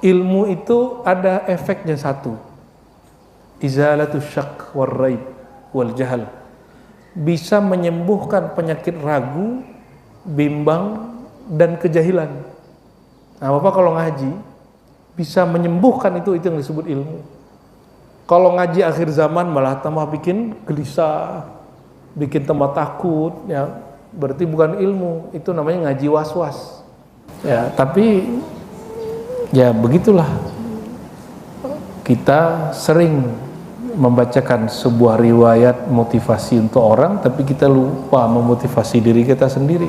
ilmu itu ada efeknya satu, izalatus syak war raib wal jahal, bisa menyembuhkan penyakit ragu, bimbang, dan kejahilan. Nah, Bapak kalau ngaji bisa menyembuhkan itu yang disebut ilmu. Kalau ngaji akhir zaman malah tambah bikin gelisah, bikin tambah takut, ya berarti bukan ilmu, itu namanya ngaji was-was. Ya, tapi ya begitulah. Kita sering membacakan sebuah riwayat motivasi untuk orang, tapi kita lupa memotivasi diri kita sendiri.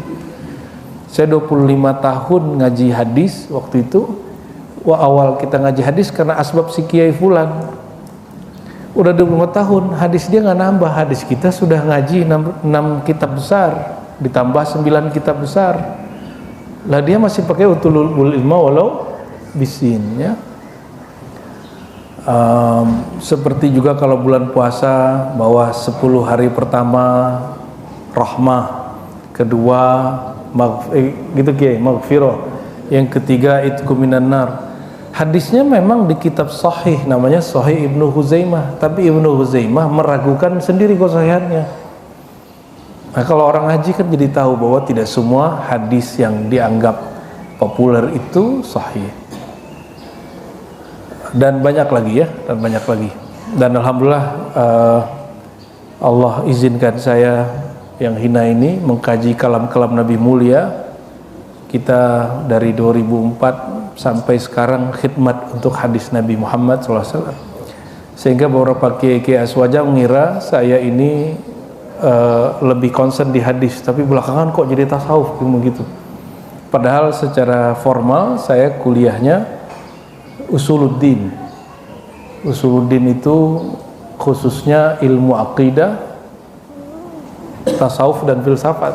Saya 25 tahun ngaji hadis waktu itu. Awal kita ngaji hadis karena asbab si Kiai Fulan. Udah 25 tahun, hadis dia nggak nambah. Hadis kita sudah ngaji 6 kitab besar, ditambah 9 kitab besar. Lah dia masih pakai utulul ilma walau bisin, ya. Seperti juga kalau bulan puasa, bahwa 10 hari pertama rahmah, kedua gitu maghfirah, yang ketiga itqu minan nar. Hadisnya memang di kitab sahih, namanya Sahih Ibnu Huzaimah, tapi Ibnu Huzaimah meragukan sendiri kesahihannya. Nah, kalau orang haji kan jadi tahu bahwa tidak semua hadis yang dianggap populer itu sahih. Dan banyak lagi, ya, dan banyak lagi. Dan alhamdulillah Allah izinkan saya yang hina ini mengkaji kalam-kalam Nabi mulia. Kita dari 2004 sampai sekarang khidmat untuk hadis Nabi Muhammad SAW. Sehingga beberapa kiai-kiai aswaja mengira saya ini lebih concern di hadis, tapi belakangan kok jadi tasawuf begitu. Padahal secara formal saya kuliahnya usuluddin. Usuluddin itu khususnya ilmu akidah, tasawuf dan filsafat.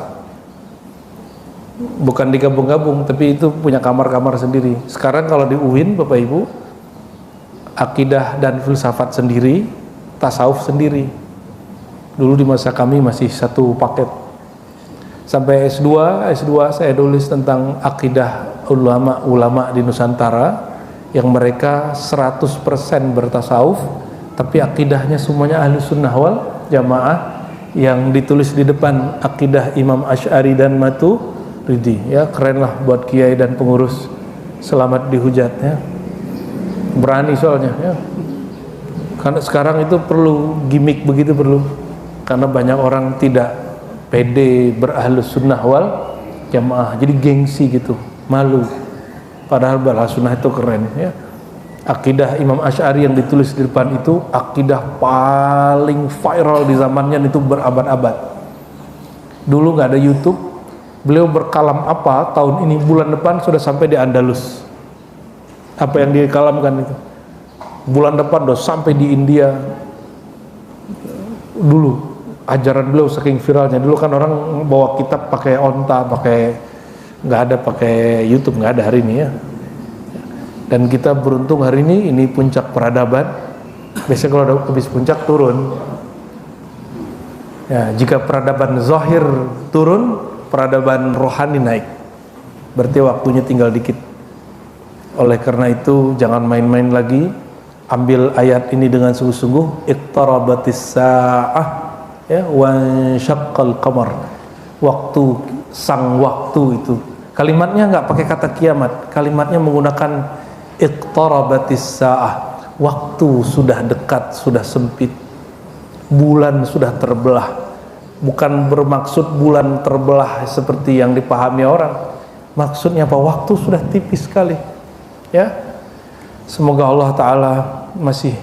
Bukan digabung-gabung, tapi itu punya kamar-kamar sendiri. Sekarang kalau di UIN, Bapak Ibu, akidah dan filsafat sendiri, tasawuf sendiri. Dulu di masa kami masih satu paket. Sampai S2 saya tulis tentang akidah ulama-ulama di Nusantara yang mereka 100% bertasawuf, tapi akidahnya semuanya ahli sunnah wal jamaah, yang ditulis di depan akidah Imam Asy'ari dan Maturidi. Ya, keren lah buat kiai dan pengurus. Selamat dihujat, ya. Berani soalnya, ya. Karena sekarang itu perlu gimmick begitu, perlu. Karena banyak orang tidak pede berahlus sunnah wal jamaah, jadi gengsi gitu, malu. Padahal berahlus sunnah itu keren, ya. Akidah Imam Asy'ari yang ditulis di depan itu akidah paling viral di zamannya, itu berabad-abad. Dulu nggak ada YouTube, beliau berkalam apa tahun ini, bulan depan sudah sampai di Andalus. Apa yang dia kalamkan itu bulan depan udah sampai di India. Dulu ajaran beliau saking viralnya. Dulu kan orang bawa kitab pakai onta, nggak ada pakai YouTube, nggak ada hari ini, ya. Dan kita beruntung hari ini puncak peradaban. Biasanya kalau udah habis puncak turun. Ya, jika peradaban zahir turun, peradaban rohani naik. Berarti waktunya tinggal dikit. Oleh karena itu jangan main-main lagi. Ambil ayat ini dengan sungguh-sungguh. Iqtarabatis sa'ah, ya, wa syaqqal qamar. Waktu, sang waktu itu. Kalimatnya nggak pakai kata kiamat. Kalimatnya menggunakan iqtarabatis sa'ah. Waktu sudah dekat, sudah sempit. Bulan sudah terbelah. Bukan bermaksud bulan terbelah seperti yang dipahami orang. Maksudnya apa? Waktu sudah tipis sekali, ya. Semoga Allah Ta'ala masih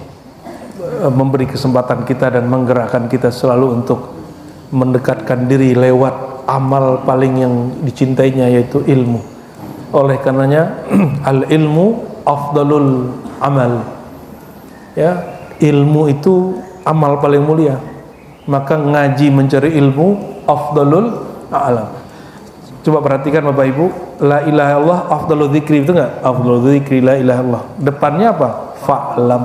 memberi kesempatan kita dan menggerakkan kita selalu untuk mendekatkan diri lewat amal paling yang dicintainya, yaitu ilmu. Oleh karenanya al ilmu afdalul amal, ya, ilmu itu amal paling mulia. Maka ngaji mencari ilmu afdalul a'lam. Coba perhatikan Bapak Ibu, la ilaha illallah afdalul dzikri, itu enggak? Afdalul dzikri la ilaha illallah. Depannya apa? Fa'lam.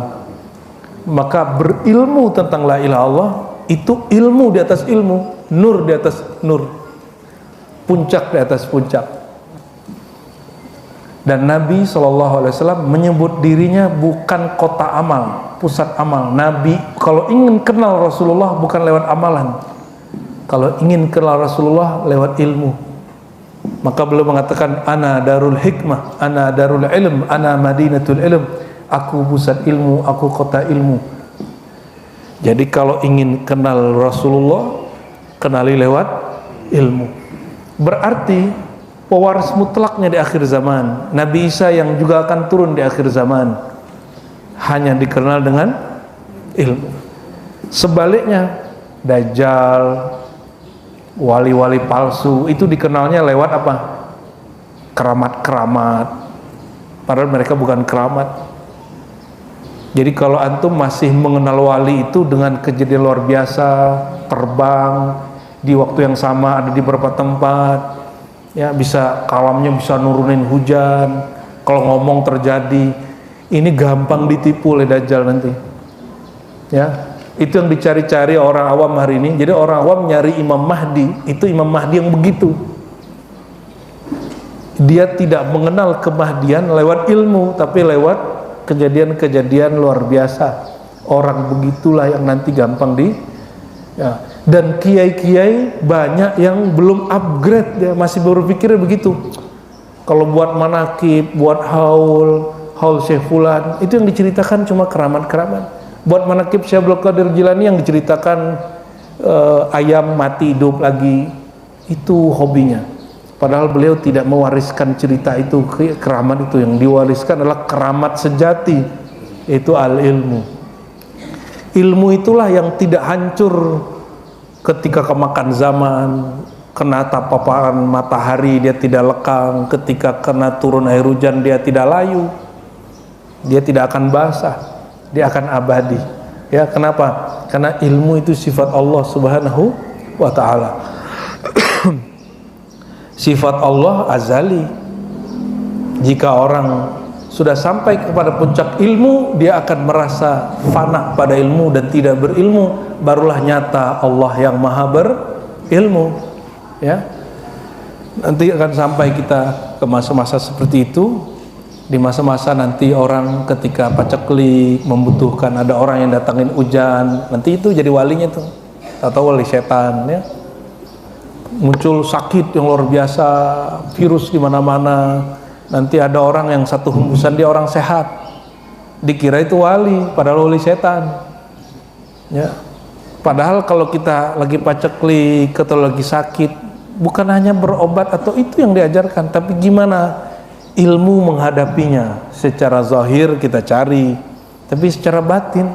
Maka berilmu tentang la ilaha illallah itu ilmu di atas ilmu, nur di atas nur, puncak di atas puncak. Dan Nabi SAW menyebut dirinya bukan kota amal, pusat amal. Nabi kalau ingin kenal Rasulullah bukan lewat amalan, kalau ingin kenal Rasulullah lewat ilmu. Maka beliau mengatakan, ana darul hikmah, ana darul ilm, ana madinatul ilm. Aku pusat ilmu, aku kota ilmu. Jadi kalau ingin kenal Rasulullah, kenali lewat ilmu. Berarti pewaris mutlaknya di akhir zaman, Nabi Isa yang juga akan turun di akhir zaman, hanya dikenal dengan ilmu. Sebaliknya Dajjal, wali-wali palsu itu dikenalnya lewat apa? Keramat-keramat, padahal mereka bukan keramat. Jadi kalau antum masih mengenal wali itu dengan kejadian luar biasa, terbang di waktu yang sama ada di beberapa tempat, ya bisa kalamnya bisa nurunin hujan, kalau ngomong terjadi, ini gampang ditipu oleh Dajjal nanti. Ya, itu yang dicari-cari orang awam hari ini. Jadi orang awam nyari Imam Mahdi, itu Imam Mahdi yang begitu. Dia tidak mengenal kemahdian lewat ilmu, tapi lewat kejadian-kejadian luar biasa. Orang begitulah yang nanti gampang ya. Dan kiai-kiai banyak yang belum upgrade, dia masih berpikir begitu. Kalau buat manakib, buat haul Syekh Fulan, itu yang diceritakan cuma keramat-keramat. Buat manakib Syekh Abdul Qadir Jilani yang diceritakan ayam mati hidup lagi, itu hobinya. Padahal beliau tidak mewariskan cerita itu, keramat itu. Yang diwariskan adalah keramat sejati, itu al-ilmu. Ilmu itulah yang tidak hancur ketika kemakan zaman, kena paparan matahari dia tidak lekang, ketika kena turun air hujan dia tidak layu, dia tidak akan basah, dia akan abadi. Ya, kenapa? Karena ilmu itu sifat Allah Subhanahu wa ta'ala. Sifat Allah azali. Jika orang sudah sampai kepada puncak ilmu, dia akan merasa fana pada ilmu dan tidak berilmu, barulah nyata Allah yang maha berilmu. Ya, nanti akan sampai kita ke masa-masa seperti itu. Di masa-masa nanti orang ketika paceklik membutuhkan ada orang yang datangin hujan, nanti itu jadi walinya tuh, atau wali setan, ya. Muncul sakit yang luar biasa, virus di mana-mana. Nanti ada orang yang satu hembusan dia orang sehat, dikira itu wali, padahal wali setan. Ya. Padahal kalau kita lagi paceklik atau lagi sakit, bukan hanya berobat atau itu yang diajarkan, tapi gimana ilmu menghadapinya. Secara zahir kita cari, tapi secara batin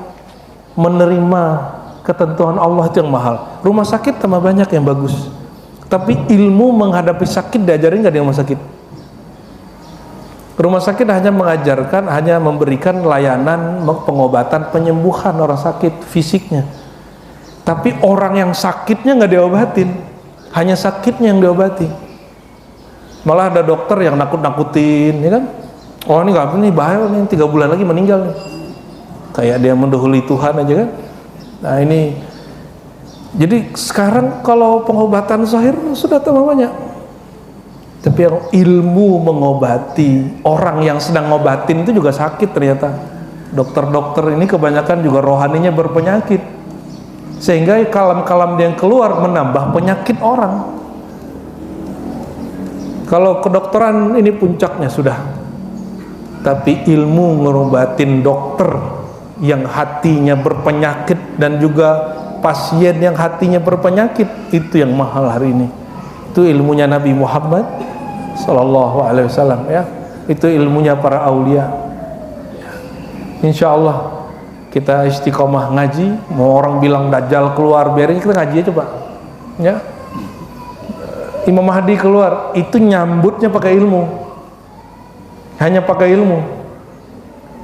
menerima ketentuan Allah itu yang mahal. Rumah sakit tambah banyak yang bagus, tapi ilmu menghadapi sakit diajarin nggak di rumah sakit? Rumah sakit hanya mengajarkan, hanya memberikan layanan pengobatan, penyembuhan orang sakit fisiknya, tapi orang yang sakitnya nggak diobatin, hanya sakitnya yang diobati. Malah ada dokter yang nakut-nakutin, ya kan? Oh ini nggak, ini bahaya nih, 3 bulan lagi meninggal nih. Kayak dia mendahului Tuhan aja kan? Nah ini, jadi sekarang kalau pengobatan zahir sudah tambah banyak, tapi yang ilmu mengobati, orang yang sedang ngobatin itu juga sakit ternyata. Dokter-dokter ini kebanyakan juga rohaninya berpenyakit, sehingga kalam-kalam yang keluar menambah penyakit orang. Kalau kedokteran ini puncaknya sudah, tapi ilmu ngerobatin dokter yang hatinya berpenyakit dan juga pasien yang hatinya berpenyakit, itu yang mahal hari ini. Itu ilmunya Nabi Muhammad Sallallahu Alaihi Wasallam, ya. Itu ilmunya para aulia. Insya Allah kita istiqomah ngaji. Mau orang bilang Dajjal keluar, biarin kita ngaji aja, Pak. Ya. Imam Mahdi keluar, itu nyambutnya pakai ilmu, hanya pakai ilmu.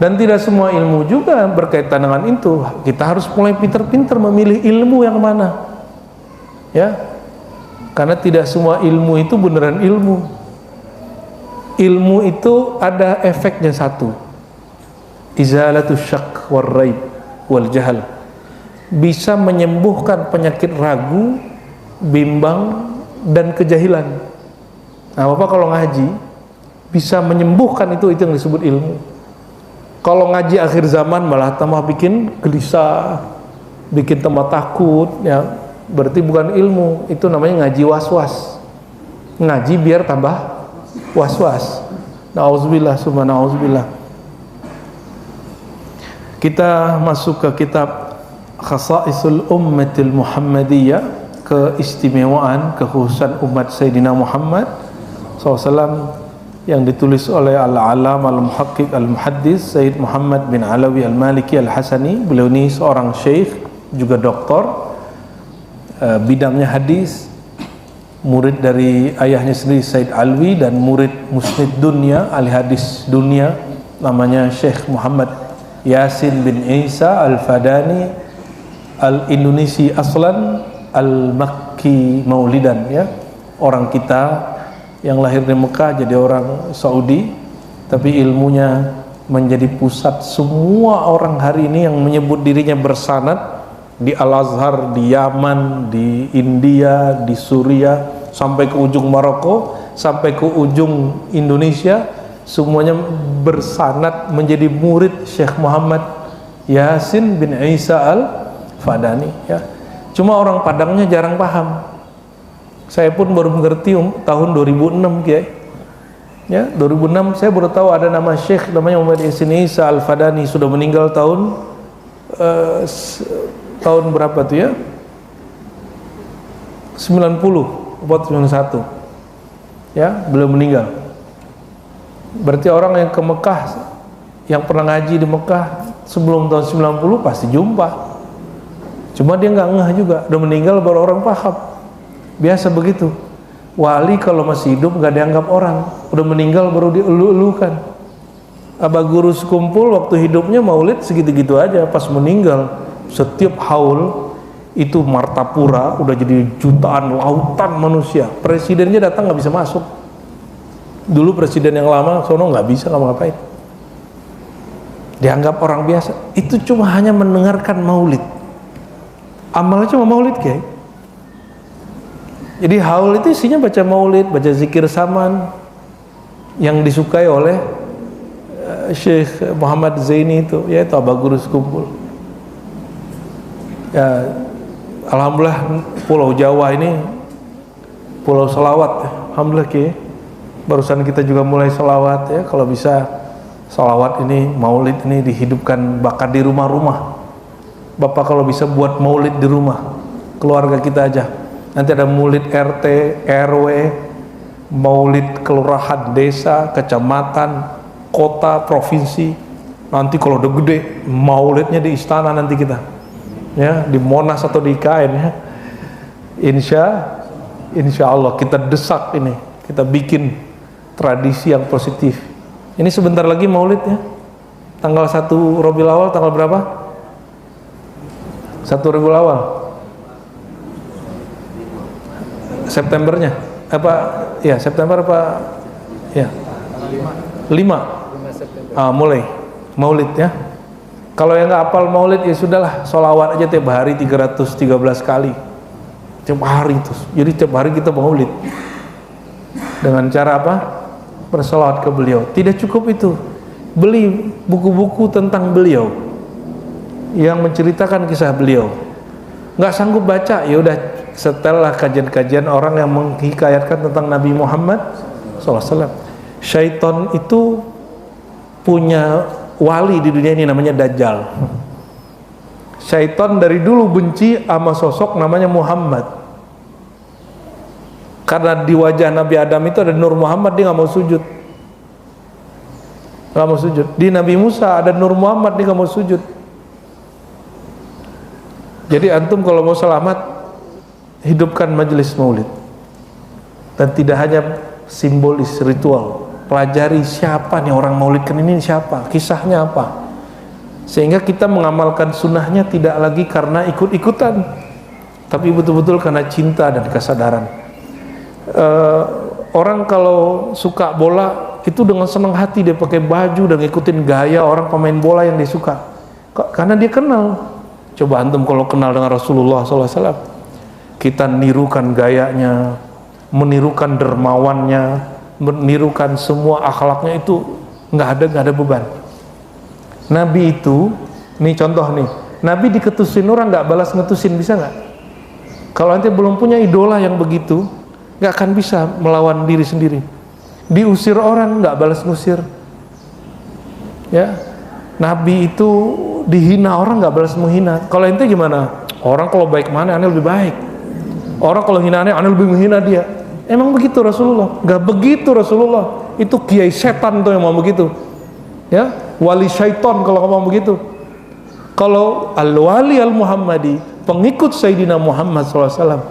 Dan tidak semua ilmu juga berkaitan dengan itu. Kita harus mulai pinter-pinter memilih ilmu yang mana, ya, karena tidak semua ilmu itu beneran ilmu. Ilmu itu ada efeknya satu, izalatus syak wal raib wal jahal, bisa menyembuhkan penyakit ragu, bimbang, dan kejahilan. Nah, Bapak kalau ngaji bisa menyembuhkan itu yang disebut ilmu. Kalau ngaji akhir zaman malah tambah bikin gelisah, bikin tambah takut, ya berarti bukan ilmu, itu namanya ngaji was-was. Ngaji biar tambah was-was. Nauzubillah, summa nauzubillah. Kita masuk ke kitab Khasa'isul Ummatil Muhammadiyah, keistimewaan, kekhususan umat Sayyidina Muhammad SAW, yang ditulis oleh Al-Alam Al-Muhaqqiq Al-Muhaddis Sayyid Muhammad bin Alawi Al-Maliki Al-Hasani. Beliau ini seorang syekh, juga doktor, bidangnya hadis, murid dari ayahnya sendiri Sayyid Alwi, dan murid musnid dunia, ahli hadis dunia, namanya Syekh Muhammad Yasin bin Isa Al-Fadani Al-Indonesi aslan, Al-Makki Maulidan, ya, orang kita yang lahir di Mekah jadi orang Saudi, tapi ilmunya menjadi pusat semua orang hari ini yang menyebut dirinya bersanad di Al-Azhar, di Yaman, di India, di Suriah, sampai ke ujung Maroko, sampai ke ujung Indonesia, semuanya bersanad menjadi murid Syekh Muhammad Yasin bin Isa Al-Fadani, ya. Cuma orang Padangnya jarang paham. Saya pun baru mengerti tahun 2006, Kiai. Ya, 2006 saya baru tahu ada nama Syekh namanya Muhammad Yasin Isa Al-Fadani, sudah meninggal tahun berapa tuh ya? 90, 91. Ya, belum meninggal. Berarti orang yang ke Mekah, yang pernah ngaji di Mekah sebelum tahun 90 pasti jumpa. Cuma dia nggak ngeh juga, udah meninggal baru orang paham. Biasa begitu, wali kalau masih hidup nggak dianggap orang, udah meninggal baru dielu-elukan. Abah Guru sekumpul waktu hidupnya maulid segitu-gitu aja, pas meninggal setiap haul itu martapura udah jadi jutaan, lautan manusia. Presidennya datang nggak bisa masuk. Dulu presiden yang lama sono nggak bisa ngapa-ngapain, dianggap orang biasa. Itu cuma hanya mendengarkan maulid, amalnya cuma maulid, Kiai. Jadi haul itu isinya baca maulid, baca zikir saman yang disukai oleh Syekh Muhammad Zaini itu, yaitu Abah Guru sekumpul. Ya, alhamdulillah Pulau Jawa ini pulau selawat, alhamdulillah, Ki. Barusan kita juga mulai selawat, ya. Kalau bisa selawat ini, maulid ini dihidupkan, bahkan di rumah-rumah. Bapak kalau bisa buat maulid di rumah keluarga kita aja. Nanti ada maulid RT, RW, maulid kelurahan, desa, kecamatan, kota, provinsi. Nanti kalau udah gede, maulidnya di istana nanti kita, ya, di Monas atau di IKN, ya. Insya Allah kita desak ini, kita bikin tradisi yang positif. Ini sebentar lagi maulid, ya. Tanggal 1 Rabiul Awal, tanggal berapa? 1 Rabiul Awal. Septembernya apa ya, September apa ya, 5 mulai maulid, ya. Kalau yang nggak hafal maulid ya sudahlah, sholawat aja tiap hari 313 kali tiap hari terus. Jadi tiap hari kita maulid dengan cara apa? Bersolawat ke beliau. Tidak cukup itu, beli buku-buku tentang beliau yang menceritakan kisah beliau. Nggak sanggup baca, ya udah setelah kajian-kajian orang yang menghikayatkan tentang Nabi Muhammad SAW. Syaitan itu punya wali di dunia ini namanya Dajjal. Syaitan dari dulu benci sama sosok namanya Muhammad, karena di wajah Nabi Adam itu ada Nur Muhammad, dia nggak mau sujud, nggak mau sujud. Di Nabi Musa ada Nur Muhammad, dia nggak mau sujud. Jadi antum kalau mau selamat, hidupkan majelis maulid, dan tidak hanya simbolis ritual. Pelajari siapa nih orang maulidkan ini, siapa, kisahnya apa, sehingga kita mengamalkan sunnahnya tidak lagi karena ikut-ikutan, tapi betul-betul karena cinta dan kesadaran. Orang kalau suka bola itu dengan senang hati dia pakai baju dan ngikutin gaya orang pemain bola yang dia suka, karena dia kenal. Coba antum kalau kenal dengan Rasulullah SAW, kita nirukan gayanya, menirukan dermawannya, menirukan semua akhlaknya itu nggak ada beban. Nabi itu, nih contoh nih, Nabi diketusin orang nggak balas ngetusin, bisa nggak? Kalau nanti belum punya idola yang begitu, nggak akan bisa melawan diri sendiri. Diusir orang nggak balas ngusir, ya. Nabi itu dihina orang nggak balas menghina. Kalau ente gimana? Orang kalau baik mana, aneh lebih baik. Orang kalau hina aneh lebih menghina dia. Emang begitu Rasulullah? Nggak begitu Rasulullah. Itu kiai setan tuh yang mau begitu, ya, wali syaiton kalau ngomong begitu. Kalau al-wali al-Muhammadi, pengikut Sayyidina Muhammad SAW,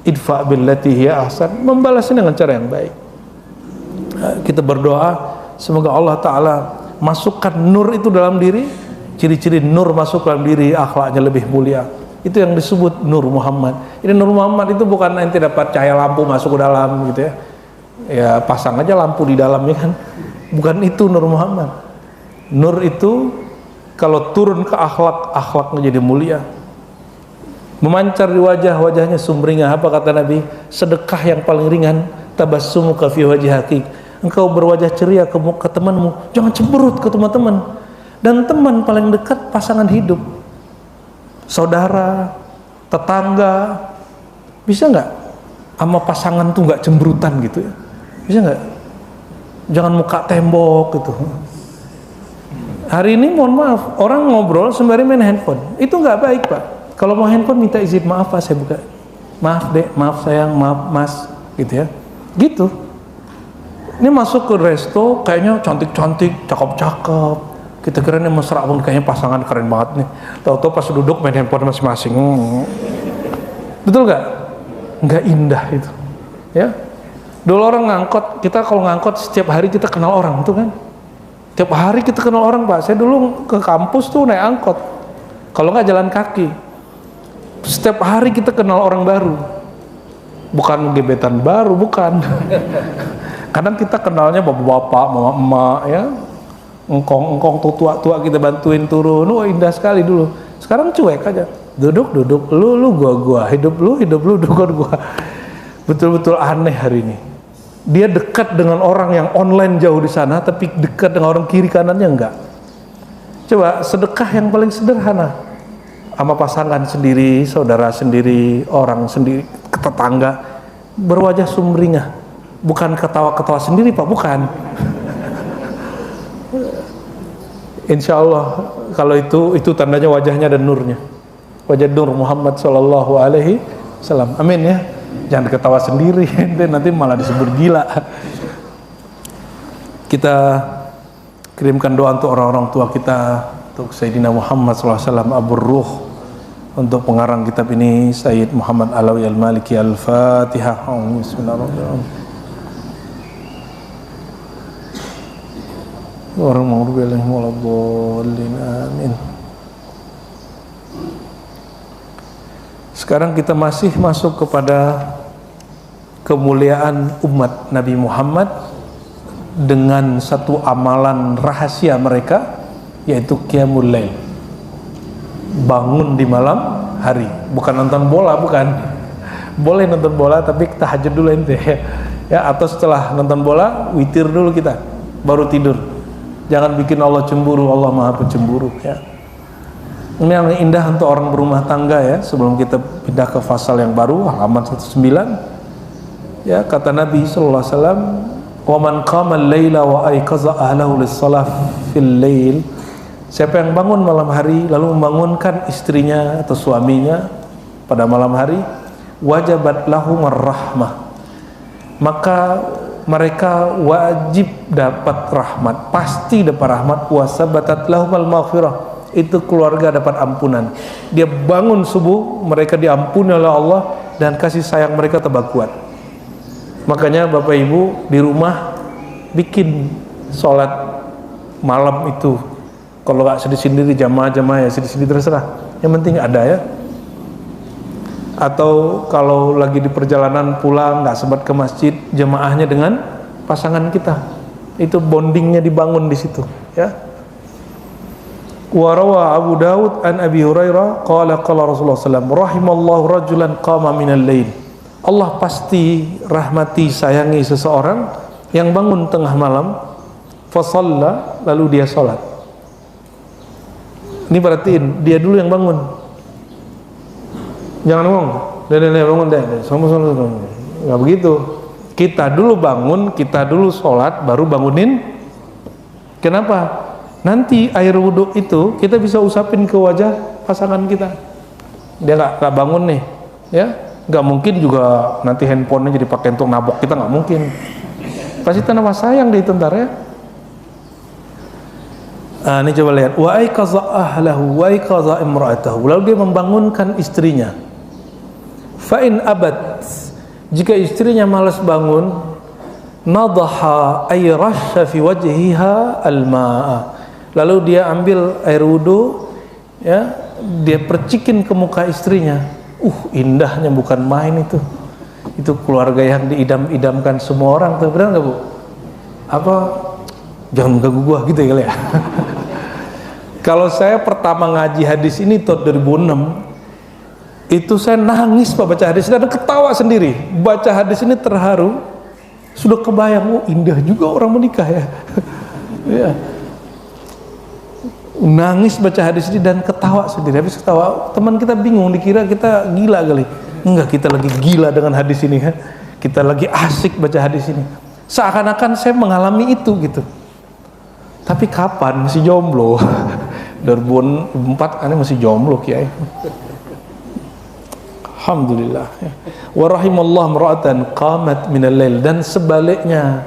idfa billati hiya ahsan, membalasnya dengan cara yang baik. Kita berdoa semoga Allah Ta'ala masukkan nur itu dalam diri. Ciri-ciri nur masuk dalam diri, akhlaknya lebih mulia. Itu yang disebut Nur Muhammad. Ini Nur Muhammad itu bukan nanti dapat cahaya lampu masuk ke dalam gitu ya. Ya pasang aja lampu di dalamnya kan. Bukan itu Nur Muhammad. Nur itu kalau turun ke akhlak, akhlaknya jadi mulia. Memancar di wajah-wajahnya sumringah. Apa kata Nabi? Sedekah yang paling ringan, tabassumuka fi wajhiki. Engkau berwajah ceria ke temanmu, jangan cemberut ke teman-teman. Dan teman paling dekat pasangan hidup, saudara, tetangga, bisa nggak sama pasangan tuh nggak cemberutan gitu ya? Bisa nggak? Jangan muka tembok gitu. Hari ini mohon maaf, orang ngobrol sembari main handphone, itu nggak baik Pak. Kalau mau handphone minta izin, maaf Pak saya buka, maaf Dek, maaf sayang, maaf Mas, gitu ya, gitu. Ini masuk ke resto kayaknya cantik-cantik, cakep-cakep. Kita kira ini mesra pun kayaknya pasangan keren banget nih. Tahu-tahu pas duduk main handphone masing-masing. Betul nggak? Nggak indah itu. Ya. Dulu orang ngangkot, kita kalau ngangkot setiap hari kita kenal orang, tuh kan? Tiap hari kita kenal orang Pak. Saya dulu ke kampus tuh naik angkot. Kalau nggak jalan kaki. Setiap hari kita kenal orang baru. Bukan gebetan baru, bukan. Kadang kita kenalnya bapak-bapak, mama-emak, ya. Engkong tuh tua-tua kita bantuin turun. Oh indah sekali dulu. Sekarang cuek aja. Duduk, lu gua, hidup lu, gua. Betul-betul aneh hari ini. Dia dekat dengan orang yang online jauh di sana, tapi dekat dengan orang kiri kanannya enggak. Coba sedekah yang paling sederhana. Sama pasangan sendiri, saudara sendiri, orang sendiri, tetangga, berwajah sumringah. Bukan ketawa-ketawa sendiri Pak, bukan. Insya Allah kalau itu tandanya wajahnya dan nurnya, wajah Nur Muhammad Sallallahu Alaihi Wasallam. Amin ya. Jangan ketawa sendiri, nanti malah disebut gila. Kita kirimkan doa untuk orang-orang tua kita, untuk Sayyidina Muhammad Sallallahu Alaihi Wasallam Abu Ruh, untuk pengarang kitab ini Sayyid Muhammad Alawi Al-Maliki. Al-Fatihah. Bismillahirrahmanirrahim. Orang maghdubi alaihim waladdallin, amin. Sekarang kita masih masuk kepada kemuliaan umat Nabi Muhammad dengan satu amalan rahasia mereka, yaitu qiyamul lail, bangun di malam hari. Bukan nonton bola, bukan. Boleh nonton bola tapi tahajud dulu ente ya, atau setelah nonton bola witir dulu kita baru tidur. Jangan bikin Allah cemburu, Allah Maha Pencemburu ya. Ini yang indah untuk orang berumah tangga ya. Sebelum kita pindah ke pasal yang baru, halaman 19 ya, kata Nabi sallallahu alaihi wasallam, "Wa man qama al-laila wa ayqaza ahlahu lis-shalah fil lail." Siapa yang bangun malam hari lalu membangunkan istrinya atau suaminya pada malam hari, wajabat lahumur rahmah. Maka mereka wajib dapat rahmat, pasti dapat rahmat. Wasabatat lahumul maghfirah, itu keluarga dapat ampunan. Dia bangun subuh, mereka diampuni oleh Allah dan kasih sayang mereka tambah kuat. Makanya Bapak Ibu di rumah bikin sholat malam itu. Kalau nggak sendiri-sendiri jamaah-jamaah ya sendiri-sendiri terserah. Yang penting ada ya. Atau kalau lagi di perjalanan pulang nggak sempat ke masjid, jemaahnya dengan pasangan kita, itu bondingnya dibangun di situ ya. Warawa Abu Dawud an Abi Hurairah qala qala Rasulullah sallallahu alaihi wasallam, rahimallahu rajulan qama minal lail. Allah pasti rahmati sayangi seseorang yang bangun tengah malam fasalla, lalu dia sholat. Ini perhatiin, dia dulu yang bangun, jangan ngomong deh bangun deh nggak begitu. Kita dulu bangun, kita dulu sholat, baru bangunin. Kenapa? Nanti air wudhu itu kita bisa usapin ke wajah pasangan kita. Dia nggak bangun nih, ya nggak mungkin juga nanti handphonenya jadi pakai untuk nabok kita, nggak mungkin. Pasti tanpa sayang deh ntar ya. Ini coba lihat, wa aiqaza ahlahu wa aiqaza imra'atahu, lalu dia membangunkan istrinya. Fa in abad, jika istrinya malas bangun, nadaha ay rasha fi wajhiha al-ma'a, lalu dia ambil air wudu, ya, dia percikin ke muka istrinya. Indahnya bukan main itu. Itu keluarga yang diidam-idamkan semua orang tuh, benar nggak Bu? Apa jangan ganggu gua gitu ya kali ya. Kalau saya pertama ngaji hadis ini tahun 2006, itu saya nangis Pak baca hadis dan ketawa sendiri. Baca hadis ini terharu, sudah kebayang, indah juga orang menikah ya. Ya. Nangis baca hadis ini dan ketawa sendiri. Habis ketawa, teman kita bingung, dikira kita gila kali. Enggak, kita lagi gila dengan hadis ini kan. Kita lagi asik baca hadis ini. Seakan-akan saya mengalami itu gitu. Tapi kapan? Masih jomblo. 2004 aneh masih jomblo Kiai. Alhamdulillah. Wa rahimallahu imra'atan qamat minal lail, dan sebaliknya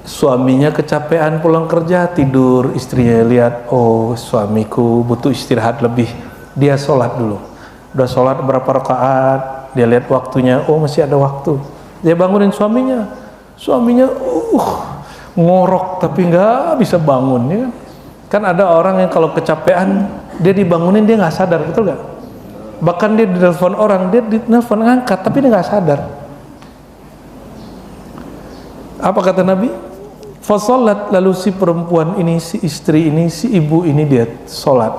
suaminya kecapean pulang kerja tidur, istrinya lihat suamiku butuh istirahat lebih, dia sholat dulu. Udah sholat berapa rakaat, dia lihat waktunya, masih ada waktu, dia bangunin suaminya. Suaminya ngorok tapi nggak bisa bangun ya. Kan ada orang yang kalau kecapean dia dibangunin dia nggak sadar, betul nggak? Bahkan dia ditelepon orang, dia ditelepon ngangkat tapi dia nggak sadar. Apa kata Nabi? Fasolat, lalu si perempuan ini, si istri ini, si ibu ini dia sholat.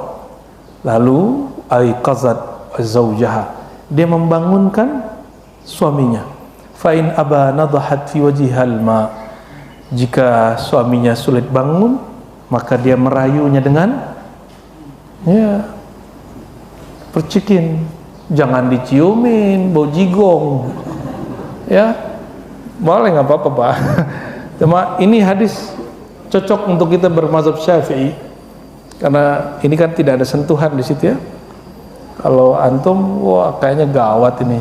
Lalu aiqazat zaujaha, dia membangunkan suaminya. Fa'in aba nadahat fi wajihal ma, jika suaminya sulit bangun, maka dia merayunya dengan percikin. Jangan diciumin, bau jigong ya, boleh nggak apa-apa Pak. Cuma ini hadis cocok untuk kita bermazhab Syafi'i, karena ini kan tidak ada sentuhan di situ ya. Kalau antum, kayaknya gawat ini,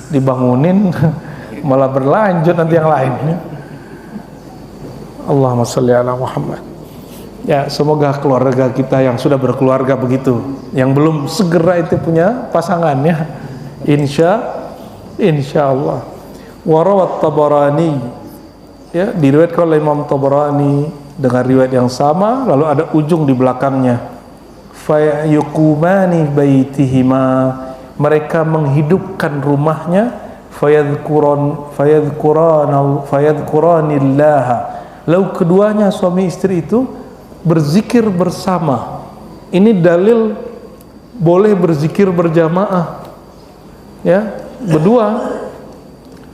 dibangunin malah berlanjut nanti yang lain ya. Allahumma sholli ala Muhammad. Ya, semoga keluarga kita yang sudah berkeluarga begitu, yang belum segera itu punya pasangannya, insya Allah. Warawat Tabarani, ya, diriwayatkan oleh Imam Tabarani dengan riwayat yang sama, lalu ada ujung di belakangnya. Fayuqumani baitihima, mereka menghidupkan rumahnya. Fayadhkuranillaha, lalu keduanya suami istri itu berzikir bersama. Ini dalil boleh berzikir berjamaah ya, berdua.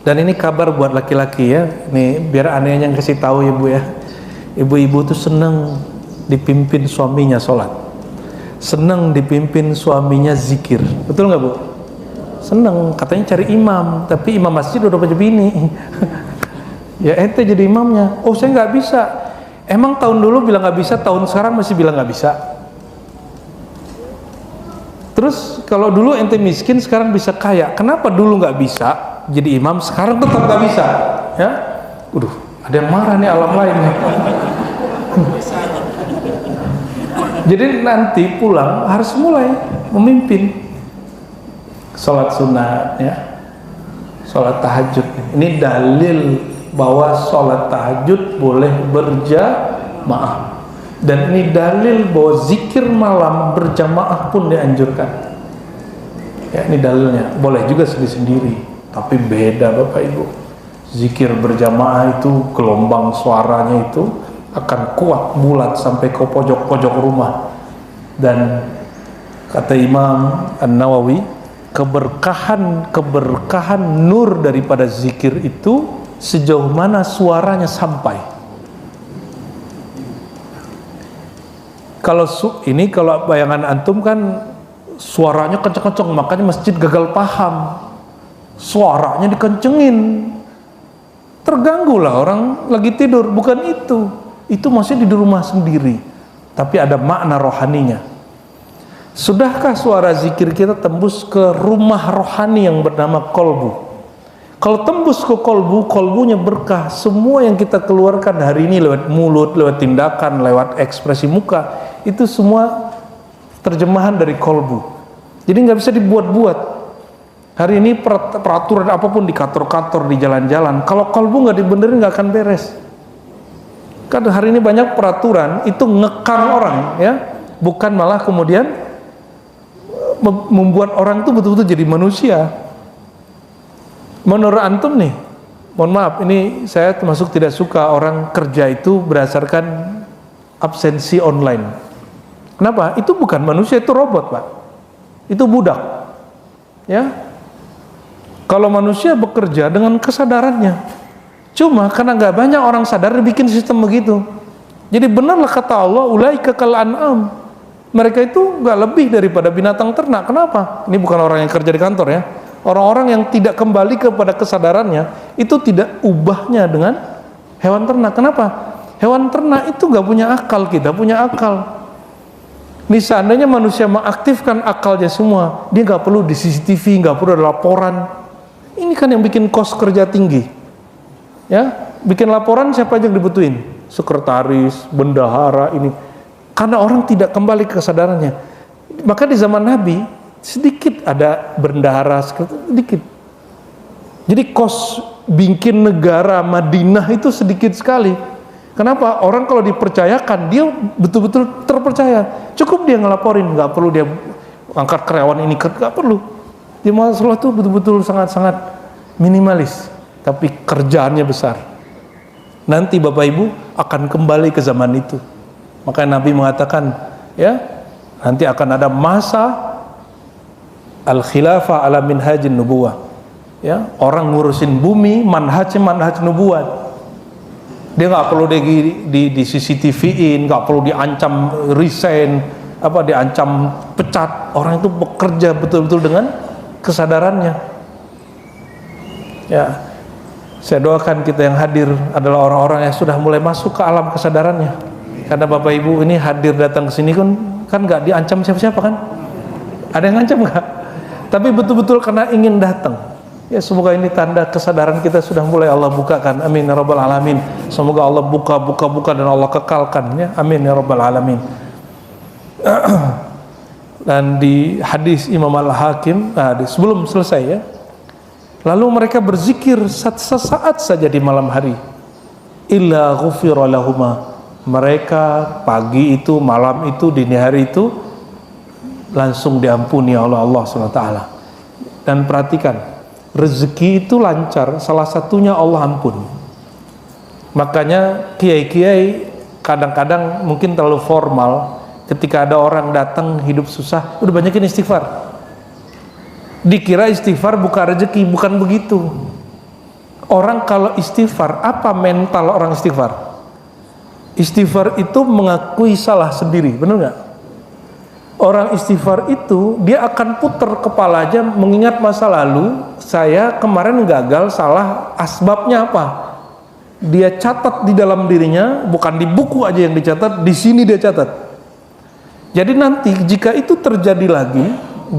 Dan ini kabar buat laki-laki ya, nih biar anehnya yang kasih tahu ibu ya. Ibu-ibu tuh senang dipimpin suaminya sholat, senang dipimpin suaminya zikir, betul nggak Bu? Senang, katanya cari imam, tapi imam masjid udah punya bini. Ya ente jadi imamnya. Saya nggak bisa. Emang tahun dulu bilang nggak bisa, tahun sekarang masih bilang nggak bisa. Terus kalau dulu ente miskin, sekarang bisa kaya, kenapa dulu nggak bisa jadi imam, sekarang tetap nggak bisa ya? Ada yang marah nih alam lain nih. Jadi nanti pulang harus mulai memimpin sholat sunat ya, sholat tahajud. Ini dalil bahwa sholat tahajud boleh berjamaah, dan ini dalil bahwa zikir malam berjamaah pun dianjurkan ya. Ini dalilnya. Boleh juga sendiri-sendiri, tapi beda Bapak Ibu. Zikir berjamaah itu gelombang suaranya itu akan kuat bulat sampai ke pojok-pojok rumah. Dan kata Imam An-Nawawi, keberkahan nur daripada zikir itu sejauh mana suaranya sampai. Kalau kalau bayangan antum kan suaranya kenceng-kenceng, makanya masjid gagal paham. Suaranya dikencengin, terganggu lah orang lagi tidur. Bukan itu masih di rumah sendiri, tapi ada makna rohaninya. Sudahkah suara zikir kita tembus ke rumah rohani yang bernama kolbu? Kalau tembus ke kolbu, kolbunya berkah. Semua yang kita keluarkan hari ini lewat mulut, lewat tindakan, lewat ekspresi muka, itu semua terjemahan dari kolbu. Jadi nggak bisa dibuat-buat. Hari ini peraturan apapun di kantor-kantor, di jalan-jalan, kalau kolbu nggak dibenerin nggak akan beres. Kan hari ini banyak peraturan itu ngekang orang, ya, bukan malah kemudian membuat orang itu betul-betul jadi manusia. Menurut antum nih, mohon maaf, ini saya termasuk tidak suka orang kerja itu berdasarkan absensi online. Kenapa? Itu bukan manusia, itu robot, Pak. Itu budak. Ya. Kalau manusia bekerja dengan kesadarannya, cuma karena nggak banyak orang sadar bikin sistem begitu. Jadi benarlah kata Allah, ulaika kal an'am. Mereka itu nggak lebih daripada binatang ternak. Kenapa? Ini bukan orang yang kerja di kantor, ya. Orang-orang yang tidak kembali kepada kesadarannya itu tidak ubahnya dengan hewan ternak. Kenapa? Hewan ternak itu nggak punya akal, kita punya akal. Nih seandainya manusia mengaktifkan akalnya semua, dia nggak perlu di CCTV, nggak perlu ada laporan. Ini kan yang bikin kos kerja tinggi, ya. Bikin laporan siapa aja yang dibutuhin? Sekretaris, bendahara, ini. Karena orang tidak kembali ke kesadarannya. Maka di zaman Nabi sedikit ada bendahara, sedikit. Jadi kos bikin negara Madinah itu sedikit sekali. Kenapa? Orang kalau dipercayakan, dia betul-betul terpercaya. Cukup dia ngelaporin, nggak perlu dia angkat karyawan ini, nggak perlu. Di Rasulullah itu betul-betul sangat-sangat minimalis, tapi kerjaannya besar. Nanti Bapak Ibu akan kembali ke zaman itu. Maka Nabi mengatakan, ya, nanti akan ada masa al-khilafah ala minhajin nubuwah. Ya, orang ngurusin bumi, manhaj nubuwah. Dia nggak perlu di CCTV-in, nggak perlu diancam resign, diancam pecat. Orang itu bekerja betul-betul dengan kesadarannya. Ya, saya doakan kita yang hadir adalah orang-orang yang sudah mulai masuk ke alam kesadarannya. Karena Bapak Ibu ini hadir datang ke sini kan nggak diancam siapa-siapa kan? Ada yang ngancam nggak? Tapi betul-betul karena ingin datang. Ya, semoga ini tanda kesadaran kita sudah mulai Allah bukakan. Amin ya rabbal alamin. Semoga Allah buka dan Allah kekalkan, ya. Amin ya rabbal alamin. Dan di hadis Imam Al-Hakim, sebelum selesai, ya, lalu mereka berzikir sesaat saja di malam hari, illa ghufira lahuma. Mereka pagi itu, malam itu, dini hari itu langsung diampuni oleh Allah SWT. Dan perhatikan, rezeki itu lancar, salah satunya Allah ampun. Makanya kiai-kiai kadang-kadang mungkin terlalu formal. Ketika ada orang datang hidup susah, udah banyakin istighfar. Dikira istighfar buka rezeki, bukan begitu. Orang kalau istighfar, apa mental orang istighfar? Istighfar itu mengakui salah sendiri, benar nggak? Orang istighfar itu dia akan putar kepala aja mengingat masa lalu. Saya kemarin gagal, salah, asbabnya apa? Dia catat di dalam dirinya, bukan di buku aja yang dicatat, di sini dia catat. Jadi nanti jika itu terjadi lagi,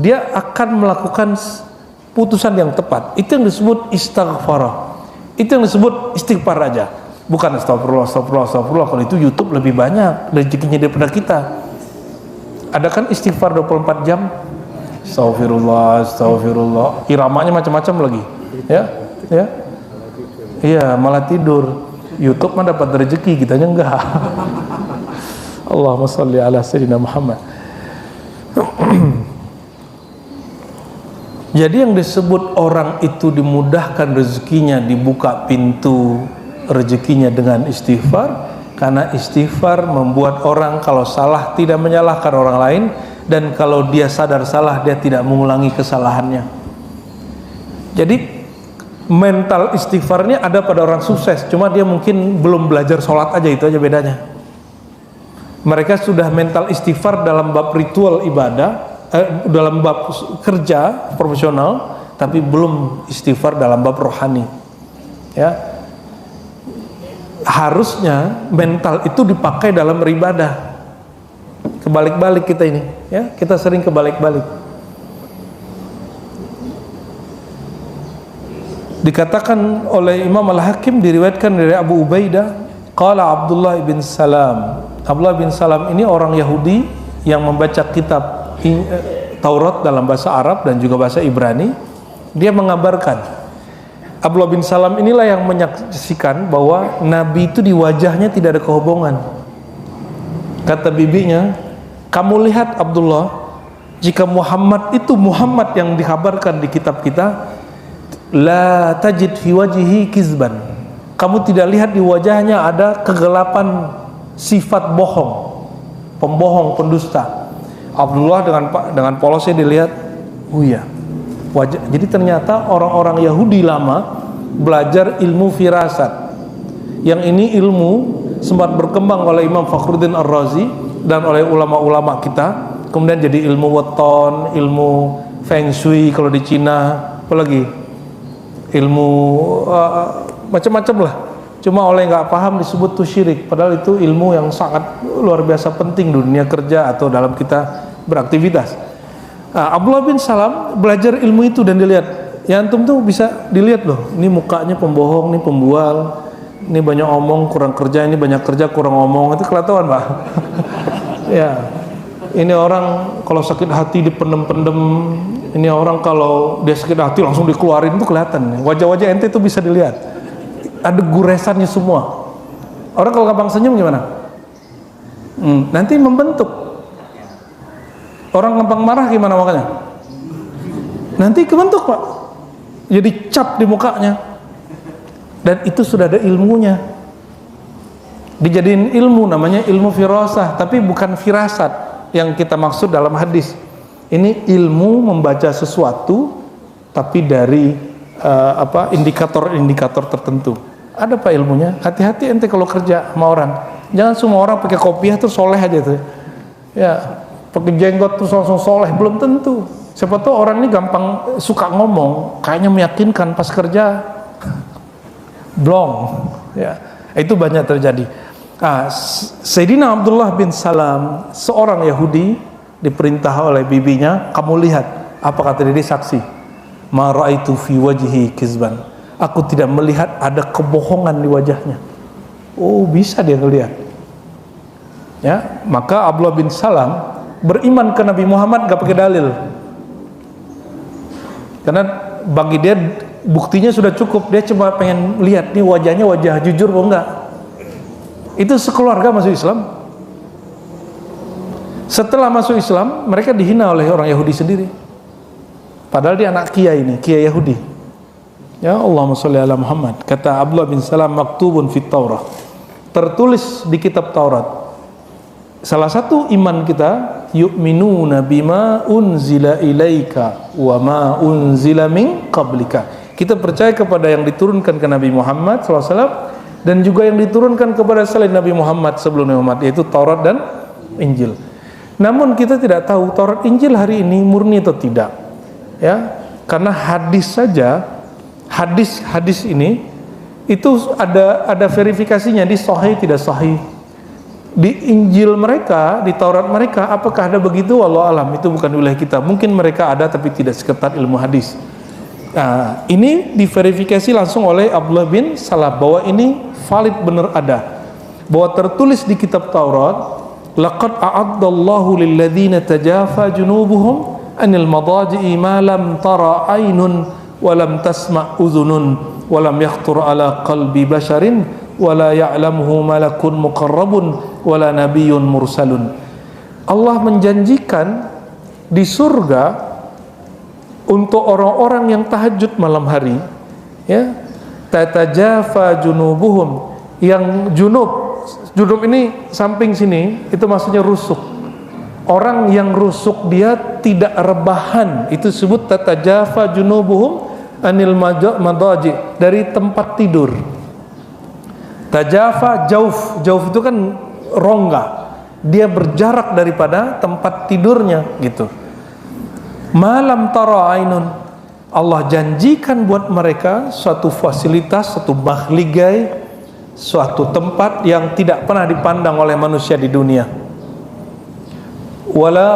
dia akan melakukan putusan yang tepat. Itu yang disebut istighfar. Itu yang disebut istighfar aja. Bukan astagfirullah. Kalau itu YouTube lebih banyak rezekinya daripada kita. Ada kan istighfar 24 jam? Astagfirullah. Iramanya macam-macam lagi. Ya. Iya, malah tidur. YouTube mah dapat rezeki, kitanya enggak. Allahumma sholli ala sayyidina Muhammad. Jadi yang disebut orang itu dimudahkan rezekinya, dibuka pintu rezekinya dengan istighfar, karena istighfar membuat orang kalau salah tidak menyalahkan orang lain, dan kalau dia sadar salah dia tidak mengulangi kesalahannya. Jadi mental istighfarnya ada pada orang sukses, cuma dia mungkin belum belajar sholat aja, itu aja bedanya. Mereka sudah mental istighfar dalam bab ritual ibadah, dalam bab kerja profesional, tapi belum istighfar dalam bab rohani. Ya, harusnya mental itu dipakai dalam beribadah. Kebalik-balik kita ini, ya, kita sering kebalik-balik. Dikatakan oleh Imam Al-Hakim, diriwayatkan dari Abu Ubaidah, qala Abdullah bin Salam. Abdullah bin Salam ini orang Yahudi yang membaca kitab Taurat dalam bahasa Arab dan juga bahasa Ibrani. Dia mengabarkan, Abdullah bin Salam inilah yang menyaksikan bahwa Nabi itu di wajahnya tidak ada kehubungan. Kata bibinya, kamu lihat Abdullah, jika Muhammad itu Muhammad yang dikabarkan di kitab kita, la tajid fi wajhihi kizban, kamu tidak lihat di wajahnya ada kegelapan, sifat bohong, pembohong, pendusta. Abdullah dengan polosnya dilihat, oh iya, wajah. Jadi ternyata orang-orang Yahudi lama belajar ilmu firasat. Yang ini ilmu sempat berkembang oleh Imam Fakhruddin Ar-Razi dan oleh ulama-ulama kita. Kemudian jadi ilmu weton, ilmu feng shui kalau di Cina, apalagi ilmu macam-macam lah. Cuma oleh nggak paham disebut tuh syirik, padahal itu ilmu yang sangat luar biasa penting di dunia kerja atau dalam kita beraktivitas. Abdullah bin Salam belajar ilmu itu dan dilihat, ya antum tuh bisa dilihat loh, ini mukanya pembohong, ini pembual, ini banyak omong kurang kerja, ini banyak kerja kurang omong, itu kelihatan Pak. Ya, ini orang kalau sakit hati dipendem-pendem, ini orang kalau dia sakit hati langsung dikeluarin, itu kelihatan. Wajah-wajah ente itu bisa dilihat. Ada guresannya semua. Orang kalau gampang senyum gimana? Nanti membentuk. Orang gampang marah gimana makanya? Nanti kebentuk Pak. Jadi cap di mukanya. Dan itu sudah ada ilmunya. Dijadiin ilmu, namanya ilmu firasah, tapi bukan firasat yang kita maksud dalam hadis. Ini ilmu membaca sesuatu tapi dari indikator-indikator tertentu. Ada Pak ilmunya. Hati-hati ente kalau kerja sama orang. Jangan semua orang pakai kopiah terus soleh aja tuh. Ya, pakai jenggot terus langsung soleh, belum tentu. Siapa tahu orang ini gampang suka ngomong, kayaknya meyakinkan pas kerja blong. Ya, itu banyak terjadi. Sayyidina Abdullah bin Salam, seorang Yahudi, diperintah oleh bibinya, kamu lihat, apa kata dia, saksi. Ma ra'aitu fi wajhi kizban. Aku tidak melihat ada kebohongan di wajahnya. Oh, bisa dia ngelihat. Ya, maka Abdullah bin Salam beriman ke Nabi Muhammad gak pakai dalil. Karena bagi dia buktinya sudah cukup. Dia cuma pengen lihat nih wajahnya wajah jujur atau enggak. Itu sekeluarga masuk Islam. Setelah masuk Islam, mereka dihina oleh orang Yahudi sendiri. Padahal dia anak kiai ini, kiai Yahudi. Ya, Allahumma sholli ala Muhammad. Kata Abdullah bin Salam, maktubun fit Taurah, tertulis di kitab Taurat. Salah satu iman kita, yu'minuna bima unzila ilaika wa ma unzila min qablika. Kita percaya kepada yang diturunkan ke Nabi Muhammad SAW dan juga yang diturunkan kepada selain Nabi Muhammad sebelum Nabi Muhammad, yaitu Taurat dan Injil. Namun kita tidak tahu Taurat Injil hari ini murni atau tidak. Ya, karena hadis saja, hadis ini itu ada verifikasinya di sahih tidak sahih. Di Injil mereka, di Taurat mereka, apakah ada begitu? Wallahu alam, itu bukan wilayah kita. Mungkin mereka ada tapi tidak seketat ilmu hadis. Nah, ini diverifikasi langsung oleh Abdullah bin Salam bahwa ini valid, benar ada. Bahwa tertulis di kitab Taurat, laqad a'addallahu lilladzina tajafa junubuhum anil madaji'i ma lam tara aynun wa lam tasma' udhunun wa lam yakhtur ala qalbi basharin wa la ya'lamuhu malakun muqarrabun wa la nabiyyun mursalun. Allah menjanjikan di surga untuk orang-orang yang tahajud malam hari, ya, tatajafa junubuhum, yang junub ini samping sini itu maksudnya rusuk. Orang yang rusuk dia tidak rebahan, itu disebut tatajafa junubuhum anil madaji, dari tempat tidur. Tajafa jauf, jauf itu kan rongga, dia berjarak daripada tempat tidurnya gitu. Malam tara ainun, Allah janjikan buat mereka suatu fasilitas, suatu mahligai, suatu tempat yang tidak pernah dipandang oleh manusia di dunia. Wala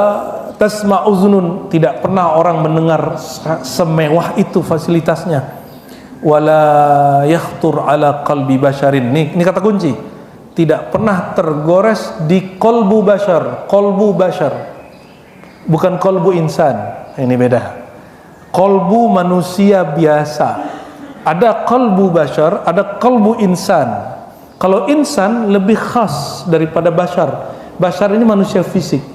tasma'u uzunun, tidak pernah orang mendengar semewah itu fasilitasnya. Wala yakhtur ala qalbi basharin, ini kata kunci, tidak pernah tergores di qalbu bashar. Qalbu bashar, bukan qalbu insan, ini beda. Qalbu manusia biasa, ada qalbu bashar, ada qalbu insan. Kalau insan lebih khas daripada bashar. Bashar ini manusia fisik,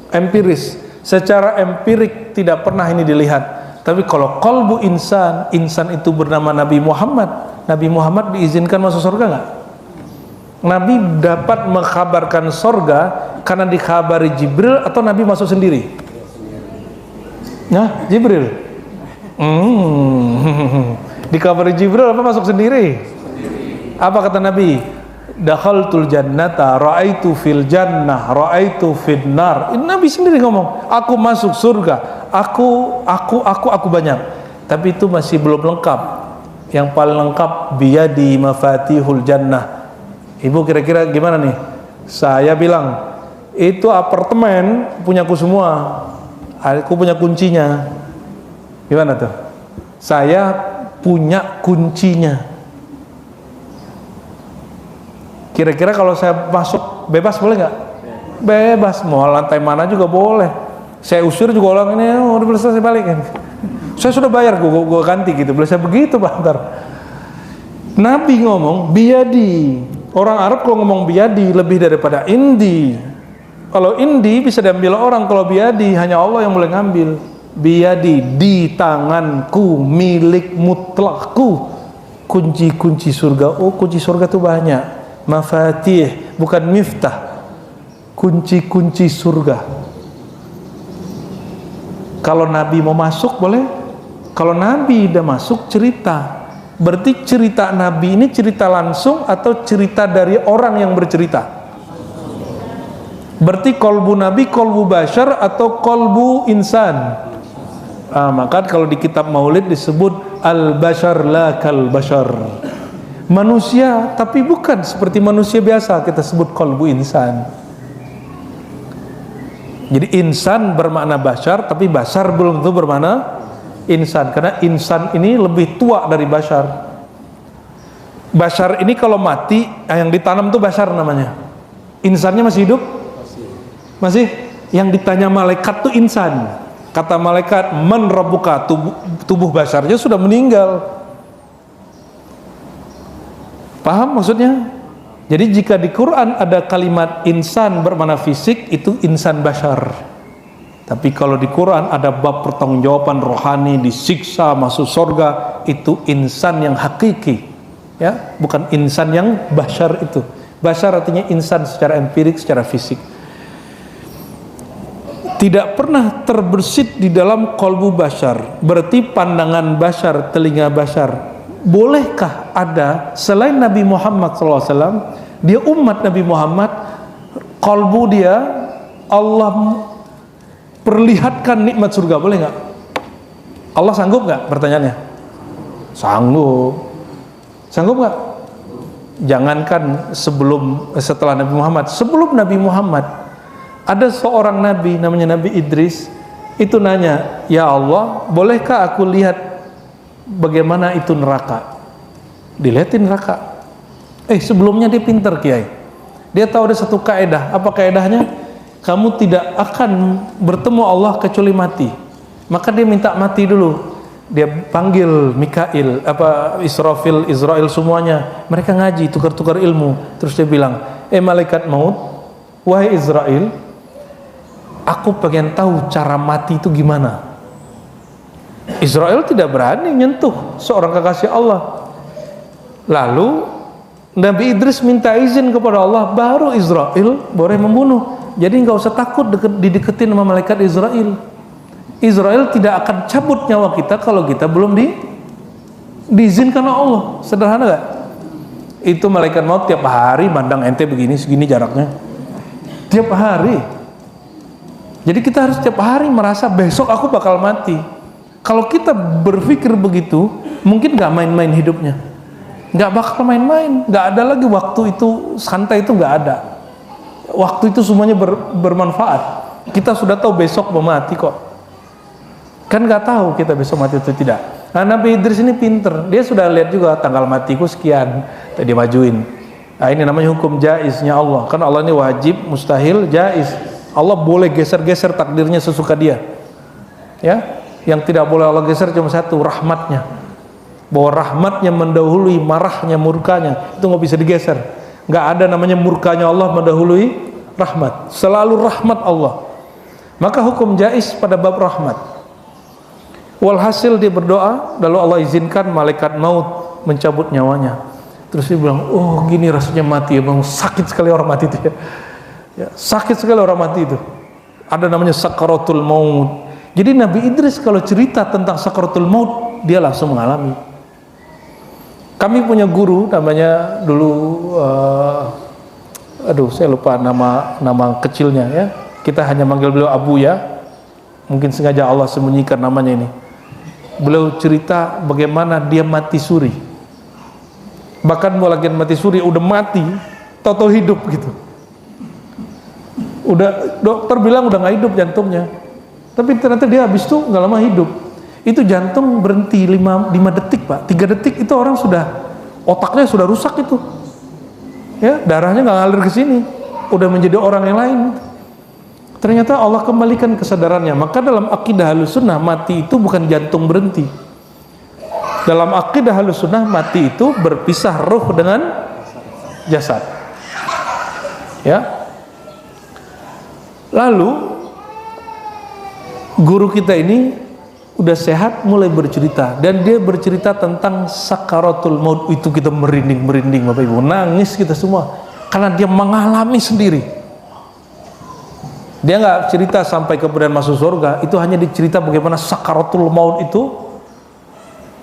empiris, secara empirik tidak pernah ini dilihat. Tapi kalau qalbu insan, insan itu bernama Nabi Muhammad. Nabi Muhammad diizinkan masuk surga nggak? Nabi dapat mengkabarkan surga karena dikhabari Jibril atau Nabi masuk sendiri? Nah, Jibril. Dikabari Jibril apa masuk sendiri? Apa kata Nabi? Dakhaltul jannata ra'aitu fil jannah ra'aitu fin nar. Ini Nabi sendiri ngomong, aku masuk surga, aku banyak. Tapi itu masih belum lengkap. Yang paling lengkap biyadi mafatihul jannah. Ibu kira-kira gimana nih? Saya bilang, itu apartemen punyaku semua, aku punya kuncinya. Gimana tuh? Saya punya kuncinya. Kira-kira kalau saya masuk bebas boleh nggak? Bebas, mau lantai mana juga boleh. Saya usir juga orang ini, udah selesai balik kan. Saya sudah bayar, gue ganti gitu. Boleh saya begitu Pak ntar. Nabi ngomong biyadi. Orang Arab kalau ngomong biyadi lebih daripada indi. Kalau indi bisa diambil orang, kalau biyadi hanya Allah yang boleh ngambil. Biyadi, di tanganku, milik mutlakku. Kunci-kunci surga. Oh, kunci surga itu banyak. Mafatih, bukan miftah. Kunci-kunci surga. Kalau Nabi mau masuk boleh. Kalau Nabi udah masuk cerita. Berarti cerita Nabi ini cerita langsung atau cerita dari orang yang bercerita? Berarti kolbu Nabi kolbu bashar atau kolbu insan? Maka kalau di kitab Maulid disebut al-bashar la kal-bashar, manusia tapi bukan seperti manusia biasa, kita sebut kolbu insan. Jadi insan bermakna bashar, tapi bashar belum tentu bermakna insan, karena insan ini lebih tua dari bashar. Bashar ini kalau mati, yang ditanam tuh bashar namanya. Insannya masih hidup? Masih. Yang ditanya malaikat tuh insan. Kata malaikat, man rabbuka, tubuh basharnya sudah meninggal. Paham maksudnya? Jadi jika di Quran ada kalimat insan bermakna fisik, itu insan bashar. Tapi kalau di Quran ada bab pertanggungjawaban rohani, disiksa, masuk surga, itu insan yang hakiki, ya, bukan insan yang bashar itu. Bashar artinya insan secara empirik, secara fisik. Tidak pernah terbersit di dalam kolbu bashar, berarti pandangan bashar, telinga bashar. Bolehkah ada selain Nabi Muhammad SAW, dia umat Nabi Muhammad, kolbu dia Allah perlihatkan nikmat surga, boleh nggak? Allah sanggup nggak? Pertanyaannya, sanggup. Sanggup nggak? Jangankan setelah Nabi Muhammad, sebelum Nabi Muhammad ada seorang nabi namanya Nabi Idris, itu nanya, ya Allah, bolehkah aku lihat bagaimana itu neraka? Dilihatin neraka. Sebelumnya dia pintar kiai, dia tahu ada satu kaedah. Apa kaedahnya? Kamu tidak akan bertemu Allah kecuali mati. Maka dia minta mati dulu. Dia panggil Mikail, Israfil, Israel semuanya. Mereka ngaji, tukar-tukar ilmu. Terus dia bilang, malaikat maut, wahai Israel, aku pengen tahu cara mati itu gimana. Israel tidak berani nyentuh seorang kekasih Allah. Lalu Nabi Idris minta izin kepada Allah, baru Israel boleh membunuh. Jadi nggak usah takut dideketin sama malaikat Israel. Israel tidak akan cabut nyawa kita kalau kita belum diizinkan oleh Allah. Sederhana gak? Itu malaikat maut tiap hari mandang ente begini, segini jaraknya. Tiap hari. Jadi kita harus tiap hari merasa besok aku bakal mati. Kalau kita berpikir begitu, mungkin gak main-main hidupnya. Gak bakal main-main. Gak ada lagi waktu itu, santai itu gak ada. Waktu itu semuanya bermanfaat. Kita sudah tahu besok mau mati kok. Kan gak tahu kita besok mati atau tidak. Nah, Nabi Idris ini pinter. Dia sudah lihat juga tanggal matiku sekian. Tadi majuin. Nah, ini namanya hukum jaiznya Allah. Kan Allah ini wajib, mustahil, jaiz. Allah boleh geser-geser takdirnya sesuka dia. Ya, yang tidak boleh Allah geser cuma satu, rahmatnya. Bahwa rahmatnya mendahului marahnya, murkanya. Itu nggak bisa digeser. Nggak ada namanya murkanya Allah mendahului rahmat. Selalu rahmat Allah. Maka hukum jaiz pada bab rahmat. Walhasil dia berdoa, lalu Allah izinkan malaikat maut mencabut nyawanya. Terus dia bilang, oh gini rasanya mati ya bang, sakit sekali orang mati itu ya. Ya, sakit sekali orang mati itu. Ada namanya sakaratul maut. Jadi Nabi Idris kalau cerita tentang sakaratul maut, dia langsung mengalami. Kami punya guru namanya dulu, saya lupa nama kecilnya ya. Kita hanya manggil beliau Abu ya. Mungkin sengaja Allah sembunyikan namanya ini. Beliau cerita bagaimana dia mati suri. Bahkan mau lagi mati suri, udah mati, tau-tau hidup gitu. Udah dokter bilang udah nggak hidup jantungnya, tapi ternyata dia habis itu nggak lama hidup. Itu jantung berhenti 5 detik pak, 3 detik itu orang sudah, otaknya sudah rusak itu. Ya, darahnya nggak ngalir ke sini, udah menjadi orang yang lain. Ternyata Allah kembalikan kesadarannya. Maka dalam akidah Ahlussunnah mati itu bukan jantung berhenti. Dalam akidah Ahlussunnah mati itu berpisah ruh dengan jasad. Ya. Lalu guru kita ini udah sehat mulai bercerita, dan dia bercerita tentang sakaratul maut. Itu kita merinding Bapak Ibu, nangis kita semua karena dia mengalami sendiri. Dia nggak cerita sampai kemudian masuk surga, itu hanya dicerita bagaimana sakaratul maut itu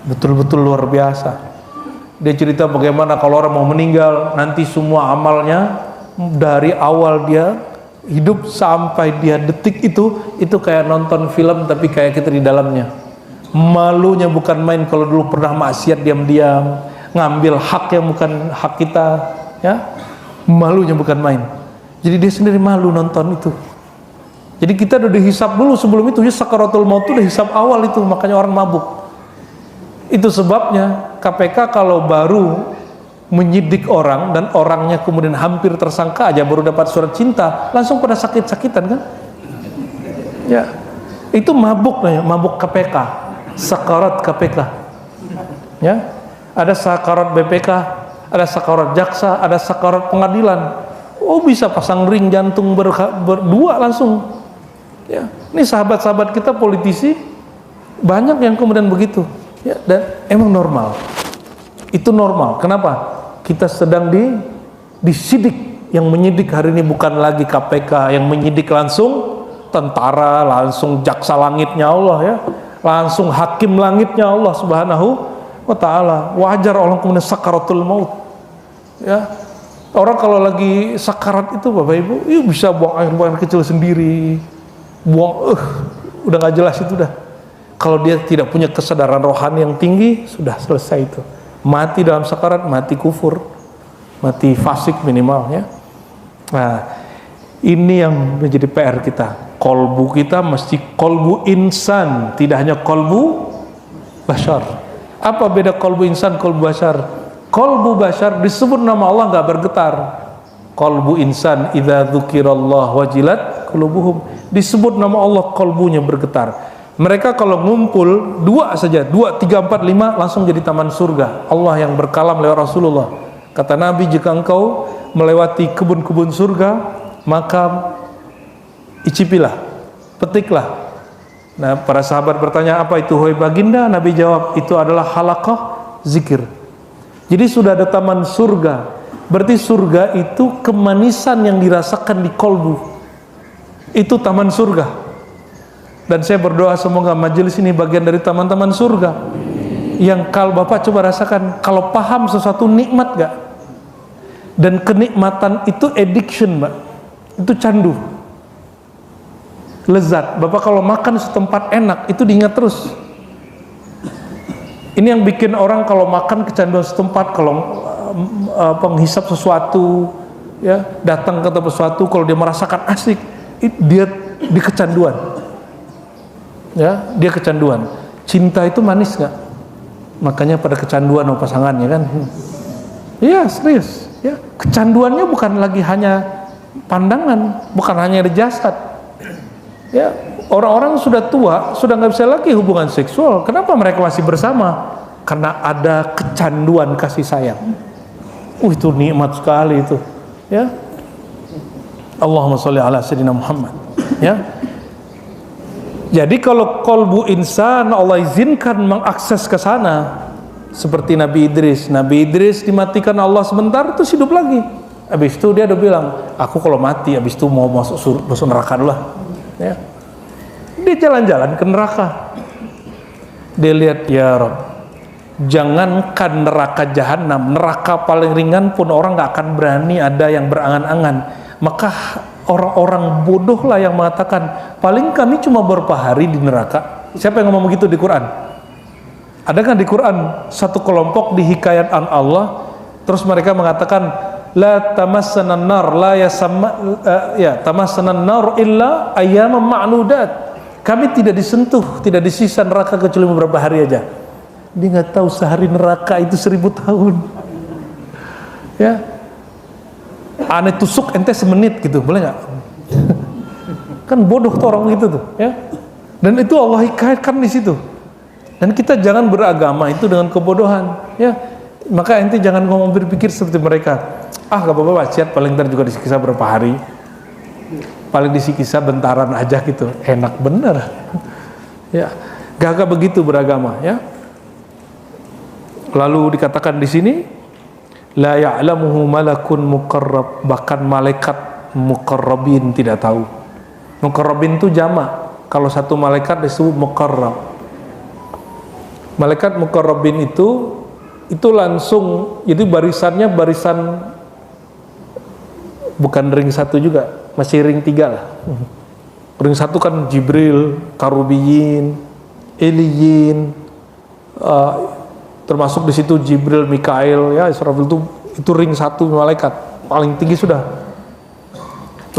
betul-betul luar biasa. Dia cerita bagaimana kalau orang mau meninggal, nanti semua amalnya dari awal dia hidup sampai dia detik itu kayak nonton film tapi kayak kita di dalamnya. Malunya bukan main kalau dulu pernah maksiat diam-diam, ngambil hak yang bukan hak kita, ya. Malunya bukan main. Jadi dia sendiri malu nonton itu. Jadi kita udah dihisap dulu sebelum itu, ya sakaratul maut itu udah hisap awal itu, makanya orang mabuk. Itu sebabnya KPK kalau baru menyidik orang dan orangnya kemudian hampir tersangka aja baru dapat surat cinta, langsung pada sakit-sakitan kan? Ya, itu mabuk namanya, mabuk KPK, sakarat KPK. Ya, ada sakarat BPK, ada sakarat jaksa, ada sakarat pengadilan. Oh bisa pasang ring jantung berdua langsung. Ya, ini sahabat-sahabat kita politisi banyak yang kemudian begitu. Ya, dan emang normal. Itu normal. Kenapa? Kita sedang disidik. Yang menyidik hari ini bukan lagi KPK, yang menyidik langsung tentara, langsung jaksa langitnya Allah ya, langsung hakim langitnya Allah Subhanahu wa taala. Wajar orang kemudian sakaratul maut. Ya. Orang kalau lagi sakarat itu Bapak Ibu, bisa buang air kecil sendiri. Buang udah nggak jelas itu dah. Kalau dia tidak punya kesadaran rohani yang tinggi, sudah selesai itu. Mati dalam sakarat, mati kufur, mati fasik minimal ya. Nah, ini yang menjadi PR kita. Kolbu kita mesti kolbu insan, tidak hanya kolbu bashar. Apa beda kolbu insan, kolbu bashar? Kolbu bashar disebut nama Allah nggak bergetar. Kolbu insan idza dzukirallah wajilat qulubuhum, disebut nama Allah kolbunya bergetar. Mereka kalau ngumpul 2 saja, 2, 3, 4, 5 langsung jadi taman surga. Allah yang berkalam lewat Rasulullah. Kata Nabi, jika engkau melewati kebun-kebun surga, maka icipilah, petiklah. Nah, para sahabat bertanya, apa itu wahai baginda? Nabi jawab, itu adalah halaqah zikir. Jadi sudah ada taman surga. Berarti surga itu kemanisan yang dirasakan di kolbu. Itu taman surga. Dan saya berdoa semoga majelis ini bagian dari taman-taman surga. Yang kalau Bapak coba rasakan, kalau paham sesuatu nikmat gak? Dan kenikmatan itu addiction, Mbak. Itu candu. Lezat. Bapak kalau makan setempat enak, itu diingat terus. Ini yang bikin orang kalau makan kecanduan setempat, kalau penghisap sesuatu, ya, datang ke tempat sesuatu, kalau dia merasakan asik, dia di kecanduan. Ya, dia kecanduan. Cinta itu manis nggak? Makanya pada kecanduan sama pasangannya kan? Iya, serius. Ya, kecanduannya bukan lagi hanya pandangan, bukan hanya di jasad. Ya, orang-orang sudah tua, sudah nggak bisa lagi hubungan seksual. Kenapa mereka masih bersama? Karena ada kecanduan kasih sayang. Itu nikmat sekali itu. Ya. Allahumma sholli ala sayyidina Muhammad. Ya. Jadi kalau kolbu insan Allah izinkan mengakses ke sana, seperti Nabi Idris. Nabi Idris dimatikan Allah sebentar, terus hidup lagi. Habis itu dia udah bilang, aku kalau mati, habis itu mau masuk neraka dulu lah. Ya. Dia jalan-jalan ke neraka. Dia lihat, ya Rabb, jangankan neraka jahanam, neraka paling ringan pun orang gak akan berani ada yang berangan-angan. Maka orang-orang bodoh lah yang mengatakan, paling kami cuma beberapa hari di neraka. Siapa yang ngomong begitu di Quran? Ada kan di Quran satu kelompok di hikayatan Allah, terus mereka mengatakan, la tamassanan nar la yasamma tamassanan nar illa ayyaman ma'nudat. Kami tidak disentuh, tidak disisa neraka kecuali beberapa hari aja. Dia nggak tahu sehari neraka itu 1000 tahun. Ya, aneh tusuk ente semenit gitu, boleh nggak? Kan bodoh tuh orang begitu tuh, ya. Dan itu Allah hikayatkan di situ. Dan kita jangan beragama itu dengan kebodohan, ya. Maka ente jangan ngomong berpikir seperti mereka. Ah, gak apa-apa, wasiat paling ntar juga disiksa berapa hari. Paling disiksa bentaran aja gitu, enak bener. Ya, gak begitu beragama, ya. Lalu dikatakan di sini, la ya'lamuhu malakun muqarrab, bahkan malaikat muqarrabin tidak tahu. Muqarrabin itu jamak. Kalau satu malaikat disebut muqarrab. Malaikat muqarrabin itu langsung, itu barisannya barisan bukan ring 1 juga, masih ring 3 lah. Ring 1 kan Jibril, Karubiyin, Eliyin, termasuk di situ Jibril, Mikail, ya, Israfil itu ring 1 malaikat paling tinggi sudah.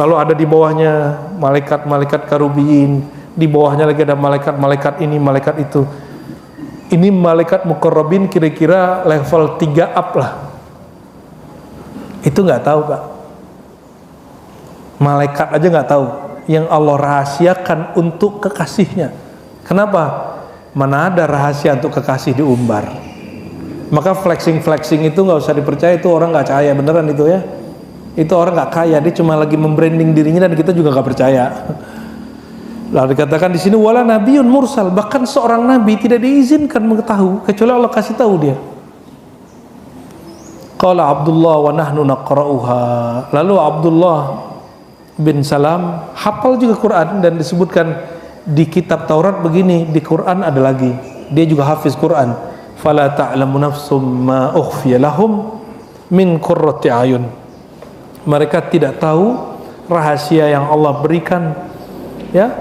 Lalu ada di bawahnya malaikat-malaikat Karubiyin, di bawahnya lagi ada malaikat-malaikat ini, malaikat itu. Ini malaikat muqarrabin kira-kira level 3 up lah. Itu nggak tahu, Pak. Malaikat aja nggak tahu yang Allah rahasiakan untuk kekasihnya. Kenapa? Mana ada rahasia untuk kekasih diumbar. Maka flexing itu nggak usah dipercaya, itu orang nggak kaya beneran itu, ya. Itu orang nggak kaya, dia cuma lagi membranding dirinya dan kita juga nggak percaya. Lalu dikatakan di sini wala nabiyyun mursal, bahkan seorang nabi tidak diizinkan mengetahui kecuali Allah kasih tahu dia. Qala Abdullah wa nahnu naqra'uha. Lalu Abdullah bin Salam hafal juga Quran, dan disebutkan di kitab Taurat begini, di Quran ada lagi. Dia juga hafiz Quran. Fala ta'lamu nafsum ma ukhfiya lahum min qurrati ayun. Mereka tidak tahu rahasia yang Allah berikan, ya,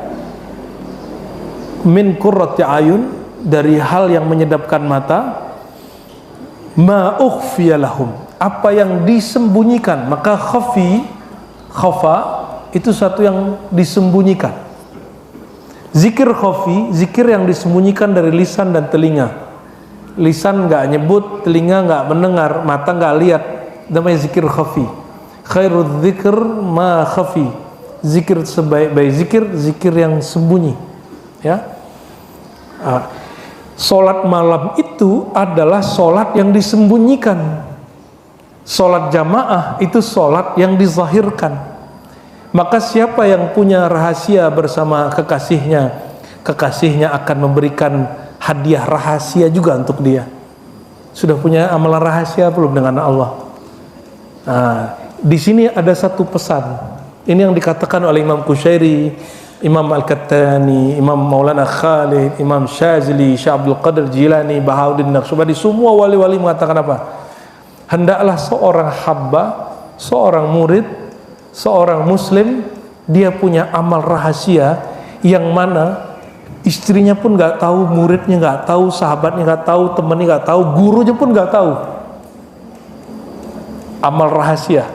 min qurrati ayun, dari hal yang menyedapkan mata, ma ukhfiya lahum, apa yang disembunyikan. Maka khafa itu satu yang disembunyikan. Zikir khafi, zikir yang disembunyikan dari lisan dan telinga. Lisan nggak nyebut, telinga nggak mendengar, mata nggak lihat, namanya zikir khafi. Khairul dzikr ma khafi, zikir sebaik-baik zikir, zikir yang sembunyi, ya. Solat malam itu adalah solat yang disembunyikan. Solat jamaah itu solat yang dizahirkan. Maka siapa yang punya rahasia bersama kekasihnya, kekasihnya akan memberikan hadiah rahasia juga untuk dia. Sudah punya amalan rahasia belum dengan Allah? Nah, di sini ada satu pesan. Ini yang dikatakan oleh Imam Qushairi, Imam Al-Kattani, Imam Maulana Khalid, Imam Syazili, Syekh Abdul Qadir Jilani, Bahauddin Naqsyabandi. Semua wali-wali mengatakan apa? Hendaklah seorang hamba, seorang murid, seorang muslim, dia punya amal rahasia yang mana istrinya pun nggak tahu, muridnya nggak tahu, sahabatnya nggak tahu, temannya nggak tahu, gurunya pun nggak tahu. Amal rahasia.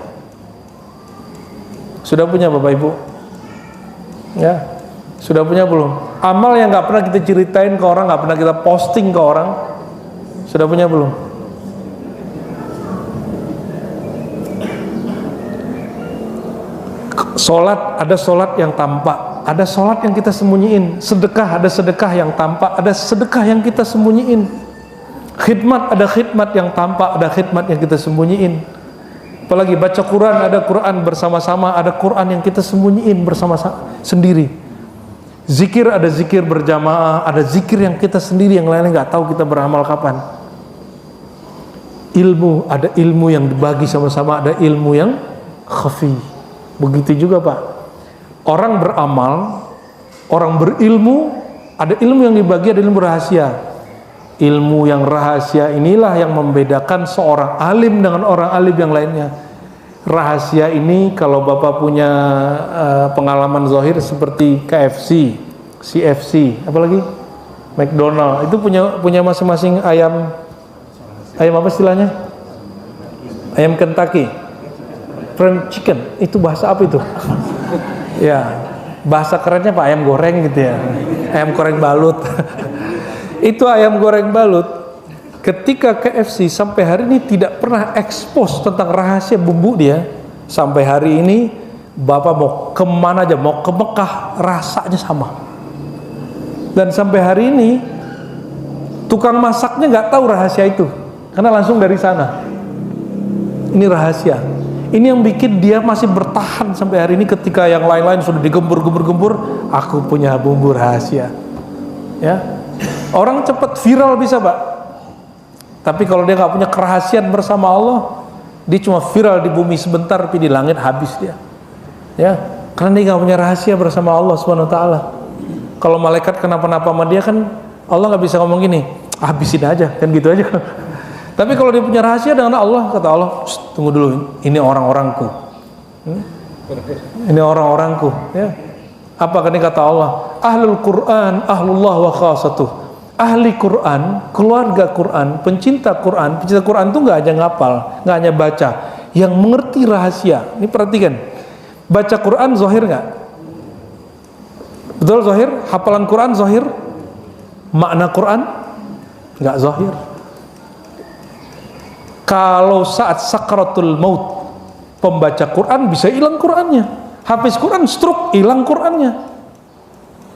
Sudah punya Bapak Ibu? Ya, sudah punya belum? Amal yang nggak pernah kita ceritain ke orang, nggak pernah kita posting ke orang, sudah punya belum? Solat, ada solat yang tampak, ada solat yang kita sembunyiin. Sedekah, ada sedekah yang tampak, ada sedekah yang kita sembunyiin. Khidmat, ada khidmat yang tampak, ada khidmat yang kita sembunyiin. Apalagi baca Quran, ada Quran bersama-sama, ada Quran yang kita sembunyiin bersama-sama sendiri. Zikir, ada zikir berjamaah, ada zikir yang kita sendiri, yang lainnya nggak tahu kita beramal kapan. Ilmu, ada ilmu yang dibagi sama-sama, ada ilmu yang khafi. Begitu juga Pak, orang beramal, orang berilmu, ada ilmu yang dibagi, ada ilmu rahasia. Ilmu yang rahasia inilah yang membedakan seorang alim dengan orang alim yang lainnya. Rahasia ini kalau Bapak punya pengalaman zahir seperti KFC, CFC, apalagi McDonald, itu punya masing-masing ayam apa istilahnya? Ayam Kentucky, fried chicken, itu bahasa apa itu? Ya, bahasa kerennya Pak, ayam goreng gitu ya, ayam goreng balut. Itu ayam goreng balut. Ketika KFC sampai hari ini tidak pernah ekspos tentang rahasia bumbu dia. Sampai hari ini Bapak mau kemana aja, mau ke Mekah, rasanya sama. Dan sampai hari ini tukang masaknya nggak tahu rahasia itu, karena langsung dari sana. Ini rahasia. Ini yang bikin dia masih bertahan sampai hari ini ketika yang lain-lain sudah digembur-gembur. Aku punya bumbu rahasia. Ya, orang cepat viral bisa Pak. Tapi kalau dia nggak punya kerahasiaan bersama Allah, dia cuma viral di bumi sebentar, tapi di langit habis dia. Ya, karena dia nggak punya rahasia bersama Allah Subhanahu Wa Taala. Kalau malaikat kenapa-napa sama dia kan Allah nggak bisa ngomong gini, habisin aja, kan gitu aja. Tapi kalau dia punya rahasia dengan Allah, kata Allah, tunggu dulu, ini orang-orangku, ini orang-orangku. Ya. Apa kan ini kata Allah? Ahlul Quran, ahlullah wa khasatuh. Ahli Quran, keluarga Quran, pencinta Quran tuh nggak hanya ngapal, nggak hanya baca, yang mengerti rahasia. Ini perhatikan, baca Quran zahir nggak? Betul zahir? Hafalan Quran zahir? Makna Quran nggak zahir. Kalau saat sakaratul maut, pembaca Quran bisa hilang Qurannya, hafiz Quran stroke, hilang Qurannya.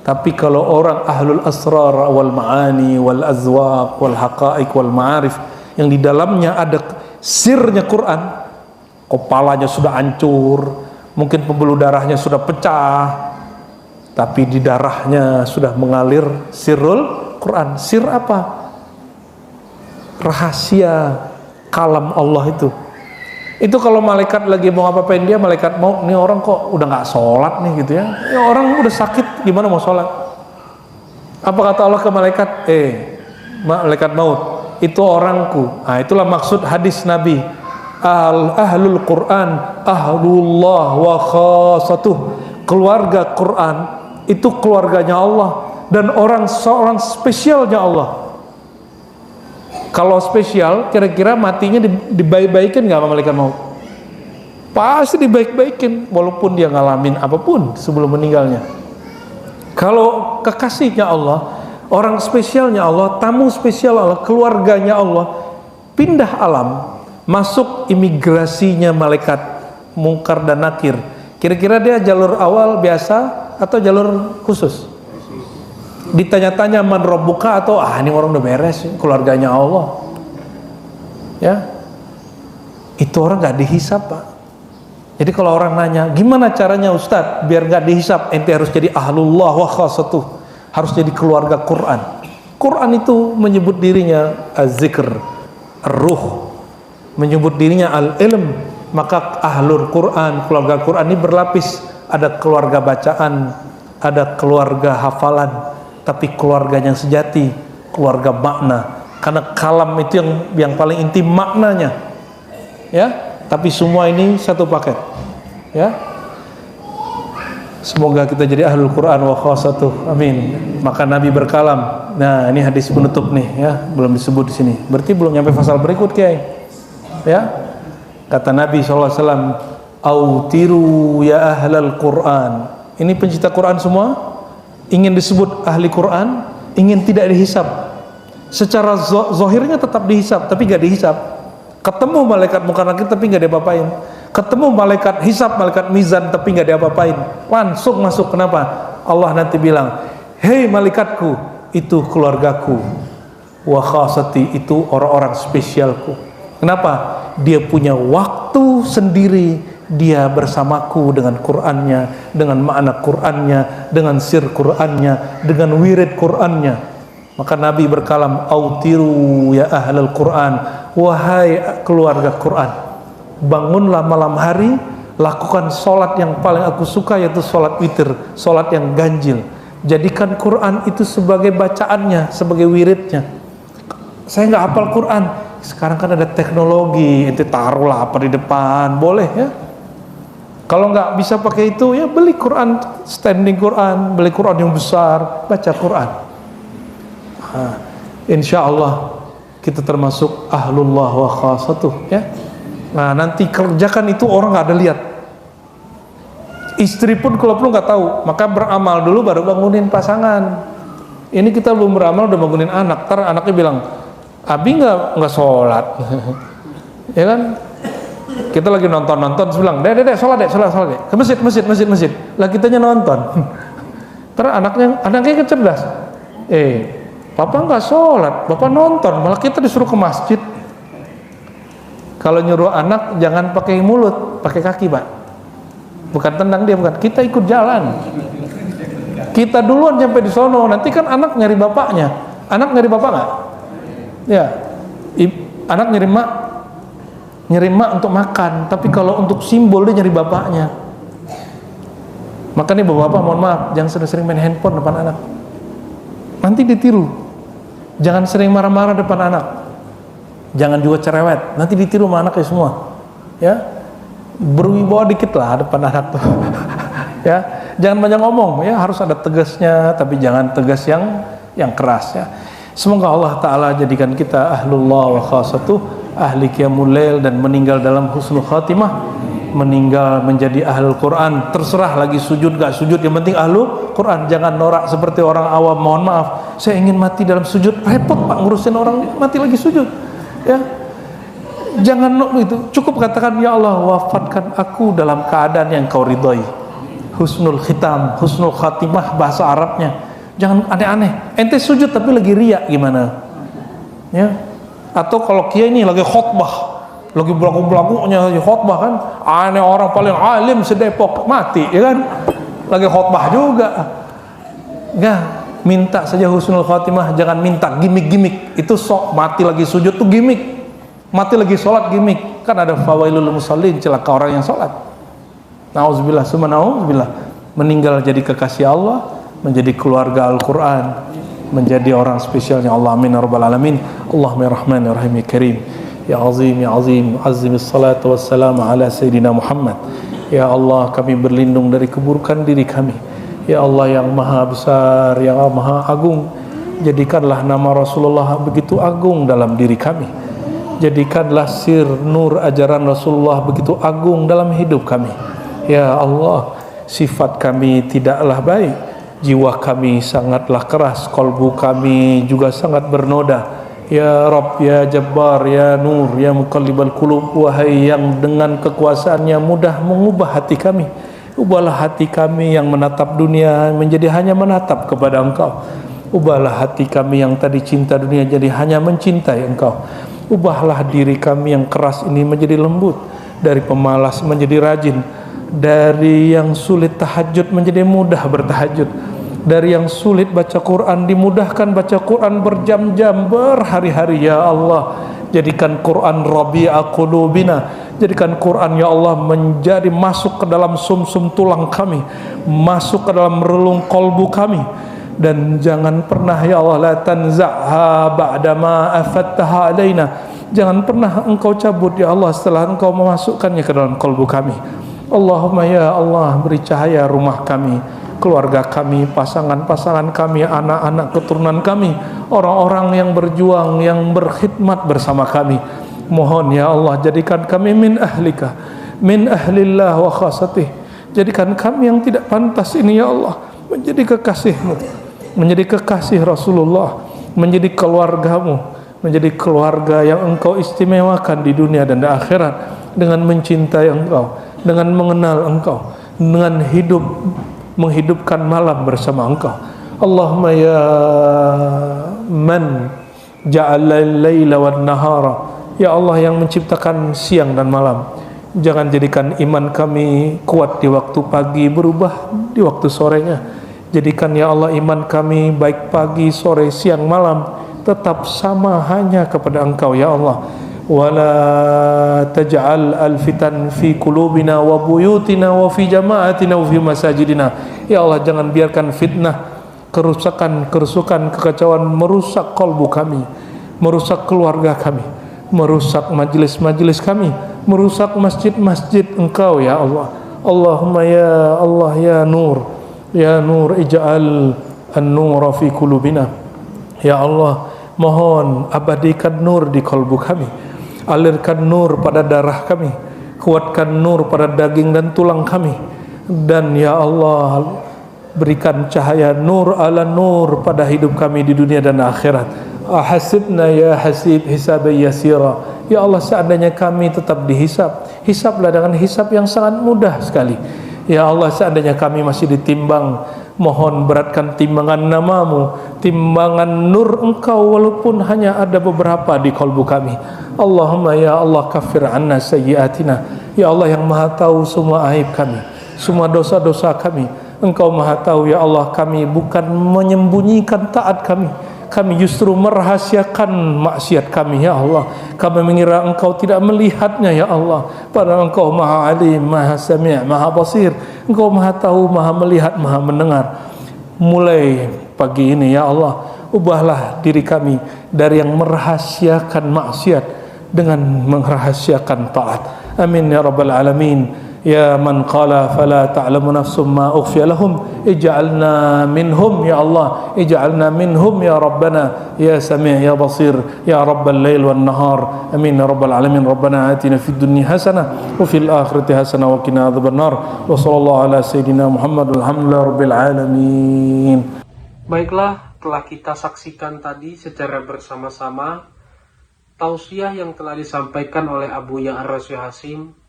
Tapi kalau orang ahlul asrar wal ma'ani wal azwaq wal haqa'iq wal ma'arif, yang di dalamnya ada sirnya Quran, kepalanya sudah hancur, mungkin pembuluh darahnya sudah pecah, tapi di darahnya sudah mengalir sirul Quran. Sir apa? Rahasia kalam Allah itu. Itu kalau malaikat lagi mau ngapain dia, malaikat mau, nih orang kok udah nggak sholat nih gitu ya. Ya orang udah sakit, gimana mau sholat? Apa kata Allah ke malaikat? Malaikat maut, itu orangku. Nah, itulah maksud hadis Nabi. Ahlul Quran, ahlullah wa khasatuh. Keluarga Quran itu keluarganya Allah dan seorang spesialnya Allah. Kalau spesial, kira-kira matinya dibaik-baikin nggak sama malaikat maut? Pasti dibaik-baikin, walaupun dia ngalamin apapun sebelum meninggalnya. Kalau kekasihnya Allah, orang spesialnya Allah, tamu spesial Allah, keluarganya Allah, pindah alam, masuk imigrasinya malaikat Mungkar dan Nakir. Kira-kira dia jalur awal biasa atau jalur khusus? Ditanya-tanya man rabbuka atau ini orang udah beres, keluarganya Allah. Ya, itu orang nggak dihisap Pak. Jadi kalau orang nanya, gimana caranya Ustadz biar nggak dihisap? Ente harus jadi ahlullah wa khasatuh, harus jadi keluarga Quran. Quran itu menyebut dirinya az-zikr, ar-ruh, menyebut dirinya al-ilm, Maka ahlul Quran, keluarga Quran ini berlapis. Ada keluarga bacaan, ada keluarga hafalan, tapi keluarganya sejati, keluarga makna. Karena kalam itu yang paling inti maknanya, ya. Tapi semua ini satu paket, ya. Semoga kita jadi ahlul Quran wa khassatuh. Amin. Maka Nabi berkalam. Nah, ini hadis penutup nih, ya. Belum disebut di sini. Berarti belum nyampe pasal berikut, Kiai. Ya. Kata Nabi SAW, "Autiru ya ahlal Quran." Ini pencinta Quran semua ingin disebut ahli Quran, ingin tidak dihisab. Secara zahirnya tetap dihisab, tapi gak dihisab. Ketemu malaikat munkar nakir tapi gak diapa-apain. Ketemu malaikat hisab, malaikat mizan tapi gak diapa-apain. Langsung masuk. Kenapa? Allah nanti bilang, "Hei malaikatku, itu keluargaku. Wa khasati, itu orang-orang spesialku." Kenapa? Dia punya waktu sendiri, dia bersamaku dengan Qur'annya, dengan makna Qur'annya, dengan sir Qur'annya, dengan wirid Qur'annya. Maka Nabi berkalam, "Autiru ya ahlal Qur'an." Wahai keluarga Qur'an, bangunlah malam hari, lakukan solat yang paling aku suka, yaitu solat witir, solat yang ganjil. Jadikan Quran itu sebagai bacaannya, sebagai wiridnya. Saya nggak hafal Quran, sekarang kan ada teknologi, ente taruhlah apa di depan, boleh ya. Kalau nggak bisa pakai itu, ya beli Quran, standing Quran, beli Quran yang besar, baca Quran. Nah, insya Allah kita termasuk ahlullah wa khasatuh, ya. Nah, nanti kerjakan itu orang nggak ada lihat. Istri pun kalau perlu nggak tahu, maka beramal dulu baru bangunin pasangan. Ini kita belum beramal udah bangunin anak, ntar anaknya bilang, "Abi nggak sholat." Ya kan? Kita lagi nonton terus bilang, dek sholat deh, ke masjid. Lah kitanya nonton. Terus anaknya cerdas. Papa nggak sholat, Bapak nonton, malah kita disuruh ke masjid. Kalau nyuruh anak jangan pakai mulut, pakai kaki, Pak. Bukan tendang dia, bukan. Kita ikut jalan. Kita duluan sampai di sono, nanti kan anak nyari bapaknya. Anak nyari bapak nggak? Ya, anak nyari mak untuk makan. Tapi kalau untuk simbol dia nyari bapaknya. Makanya bapak-bapak mohon maaf, jangan sering-sering main handphone depan anak. Nanti ditiru. Jangan sering marah-marah depan anak. Jangan juga cerewet, nanti ditiru sama anaknya semua. Ya, berwibawa dikit lah depan anak tuh. Ya, jangan banyak ngomong. Ya, harus ada tegasnya, tapi jangan tegas yang keras. Ya. Semoga Allah Ta'ala jadikan kita ahlullah wa khasatuh, ahli qiyamul lail, dan meninggal dalam husnul khatimah, meninggal menjadi ahlul Quran. Terserah lagi sujud gak sujud, yang penting ahlul Quran. Jangan norak seperti orang awam. Mohon maaf, saya ingin mati dalam sujud. Repot Pak ngurusin orang mati lagi sujud, ya. Jangan itu, cukup katakan, "Ya Allah, wafatkan aku dalam keadaan yang Kau ridhoi." Husnul khitam, husnul khatimah bahasa Arabnya. Jangan aneh-aneh. Ente sujud tapi lagi riya gimana? Ya. Atau kalau kiai ini lagi khotbah, lagi belagu-belagunya lagi khotbah kan, aneh, orang paling alim sedepok mati, ya kan? Lagi khotbah juga. Enggak, minta saja husnul khatimah, jangan minta gimmick-gimmick. Itu sok mati lagi sujud tuh gimmick. Mati lagi sholat gimmick. Kan ada fawailul musallin, celaka orang yang sholat. Nauzubillah, summa nauzubillah. Meninggal jadi kekasih Allah, menjadi keluarga Al-Quran, menjadi orang spesialnya Allah. Amin ya rabbal alamin. Allahumma ya rahman ya rahim ya karim, ya azim ya azim, azimis salatu wassalamu ala sayyidina Muhammad. Ya Allah, kami berlindung dari keburukan diri kami. Ya Allah yang maha besar, yang maha agung, jadikanlah nama Rasulullah begitu agung dalam diri kami. Jadikanlah sir nur ajaran Rasulullah begitu agung dalam hidup kami. Ya Allah, sifat kami tidaklah baik, jiwa kami sangatlah keras, kolbu kami juga sangat bernoda. Ya Rabb, ya Jabbar, ya Nur, ya Muqallibal Qulub, wahai yang dengan kekuasaannya mudah mengubah hati kami, ubahlah hati kami yang menatap dunia menjadi hanya menatap kepada Engkau. Ubahlah hati kami yang tadi cinta dunia jadi hanya mencintai Engkau. Ubahlah diri kami yang keras ini menjadi lembut, dari pemalas menjadi rajin, dari yang sulit tahajud menjadi mudah bertahajud, dari yang sulit baca Quran dimudahkan baca Quran berjam-jam, berhari-hari. Ya Allah, Jadikan Quran Rabi'a qulubina, jadikan Quran ya Allah menjadi masuk ke dalam sumsum tulang kami, masuk ke dalam relung kolbu kami. Dan jangan pernah ya Allah la tanza'ha ba'dama afattaha alaina, jangan pernah engkau cabut ya Allah setelah engkau memasukkannya ke dalam kolbu kami. Allahumma ya Allah, beri cahaya rumah kami, keluarga kami, pasangan-pasangan kami, anak-anak keturunan kami, orang-orang yang berjuang, yang berkhidmat bersama kami. Mohon ya Allah, jadikan kami min ahlika, min ahlillah wa khasatih. Jadikan kami yang tidak pantas ini ya Allah menjadi kekasih-Mu, menjadi kekasih Rasulullah, menjadi keluargamu, menjadi keluarga yang engkau istimewakan di dunia dan di akhirat, dengan mencintai engkau, dengan mengenal engkau, dengan hidup menghidupkan malam bersama engkau. Allahumma ya man ja'ala al-laila wan nahara, ya Allah yang menciptakan siang dan malam, jangan jadikan iman kami kuat di waktu pagi berubah di waktu sorenya. Jadikan ya Allah iman kami baik pagi, sore, siang, malam tetap sama hanya kepada engkau ya Allah. Wala taj'al al-fitan fi qulubina wa buyutina wa fi jama'atina wa fi masajidina. Ya Allah, jangan biarkan fitnah, kerusakan, kerusukan, kekacauan merusak kalbu kami, merusak keluarga kami, merusak majlis-majlis kami, merusak masjid-masjid engkau ya Allah. Allahumma ya Allah ya nur ij'al an-nura fi qulubina. Ya Allah, mohon abadikan nur di kalbu kami, alirkan nur pada darah kami, kuatkan nur pada daging dan tulang kami, dan ya Allah berikan cahaya nur ala nur pada hidup kami di dunia dan akhirat. Ahasibna ya hasib hisaban yasira. Ya Allah, seandainya kami tetap dihisab, hisablah dengan hisab yang sangat mudah sekali. Ya Allah, seandainya kami masih ditimbang, mohon beratkan timbangan namamu, timbangan nur engkau, walaupun hanya ada beberapa di kalbu kami. Allahumma ya Allah kafir anna sayyiatina. Ya Allah yang maha tahu semua aib kami, semua dosa-dosa kami. Engkau maha tahu ya Allah, kami bukan menyembunyikan taat kami, kami justru merahasiakan maksiat kami ya Allah. Kami mengira engkau tidak melihatnya ya Allah, padahal engkau maha alim, maha sami', maha basir. Engkau maha tahu, maha melihat, maha mendengar. Mulai pagi ini ya Allah, ubahlah diri kami dari yang merahasiakan maksiat dengan merahasiakan taat. Amin ya rabbal alamin. Ya man qala fala ta'lamu nafsum ma ukhfiya lahum ij'alna minhum ya Allah, ij'alna minhum ya Rabbana ya Sami' ya Basir ya Rabbal lail wan nahar. Amin ya rabbal alamin. Rabbana atina fid dunya hasanah wa fil akhirati hasanah wa qina adzabannar. Wa sallallahu ala sayidina Muhammad walhamdulillahi rabbil alamin. Baiklah, telah kita saksikan tadi secara bersama-sama tausiah yang telah disampaikan oleh Abu Ya Ar-Rasy Hasim.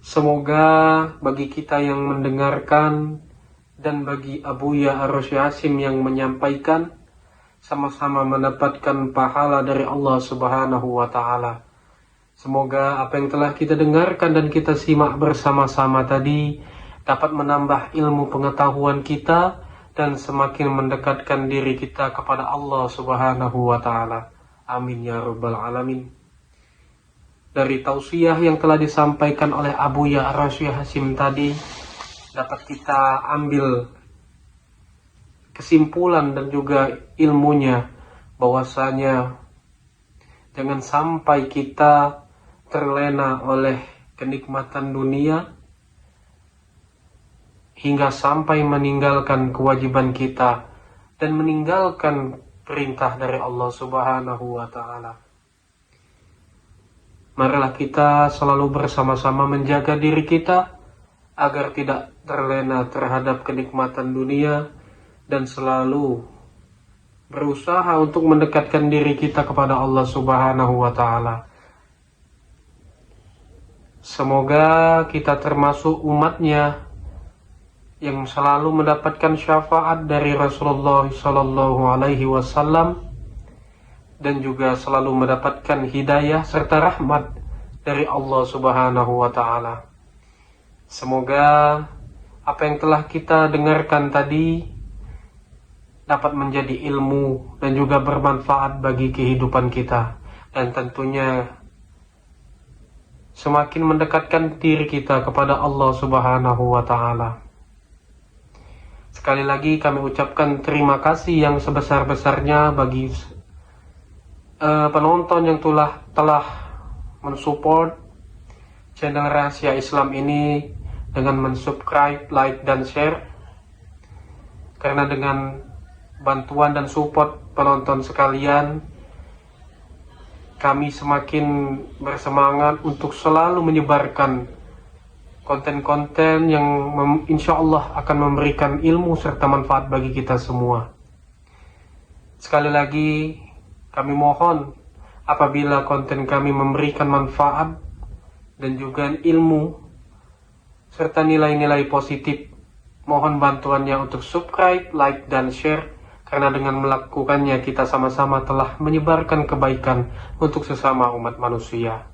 Semoga bagi kita yang mendengarkan dan bagi Abu Ya Ar-Rasy Hasim yang menyampaikan, sama-sama mendapatkan pahala dari Allah Subhanahu wa Ta'ala. Semoga apa yang telah kita dengarkan dan kita simak bersama-sama tadi dapat menambah ilmu pengetahuan kita dan semakin mendekatkan diri kita kepada Allah Subhanahu wa Ta'ala. Amin ya rabbal alamin. Dari tausiah yang telah disampaikan oleh Abu Ya Ar-Rasy Hasim tadi, dapat kita ambil kesimpulan dan juga ilmunya, bahwasanya jangan sampai kita terlena oleh kenikmatan dunia hingga sampai meninggalkan kewajiban kita dan meninggalkan perintah dari Allah Subhanahu wa Ta'ala. Marilah kita selalu bersama-sama menjaga diri kita agar tidak terlena terhadap kenikmatan dunia dan selalu berusaha untuk mendekatkan diri kita kepada Allah Subhanahu wa Ta'ala. Semoga kita termasuk umatnya yang selalu mendapatkan syafaat dari Rasulullah Sallallahu Alaihi Wasallam dan juga selalu mendapatkan hidayah serta rahmat dari Allah Subhanahu wa Ta'ala. Semoga apa yang telah kita dengarkan tadi dapat menjadi ilmu dan juga bermanfaat bagi kehidupan kita, dan tentunya semakin mendekatkan diri kita kepada Allah Subhanahu wa Ta'ala. Sekali lagi kami ucapkan terima kasih yang sebesar-besarnya bagi penonton yang telah mensupport channel Rahasia Islam ini dengan mensubscribe, like, dan share. Karena dengan bantuan dan support penonton sekalian, kami semakin bersemangat untuk selalu menyebarkan konten-konten yang insya Allah akan memberikan ilmu serta manfaat bagi kita semua. Sekali lagi, kami mohon apabila konten kami memberikan manfaat dan juga ilmu serta nilai-nilai positif, mohon bantuannya untuk subscribe, like, dan share. Karena dengan melakukannya kita sama-sama telah menyebarkan kebaikan untuk sesama umat manusia.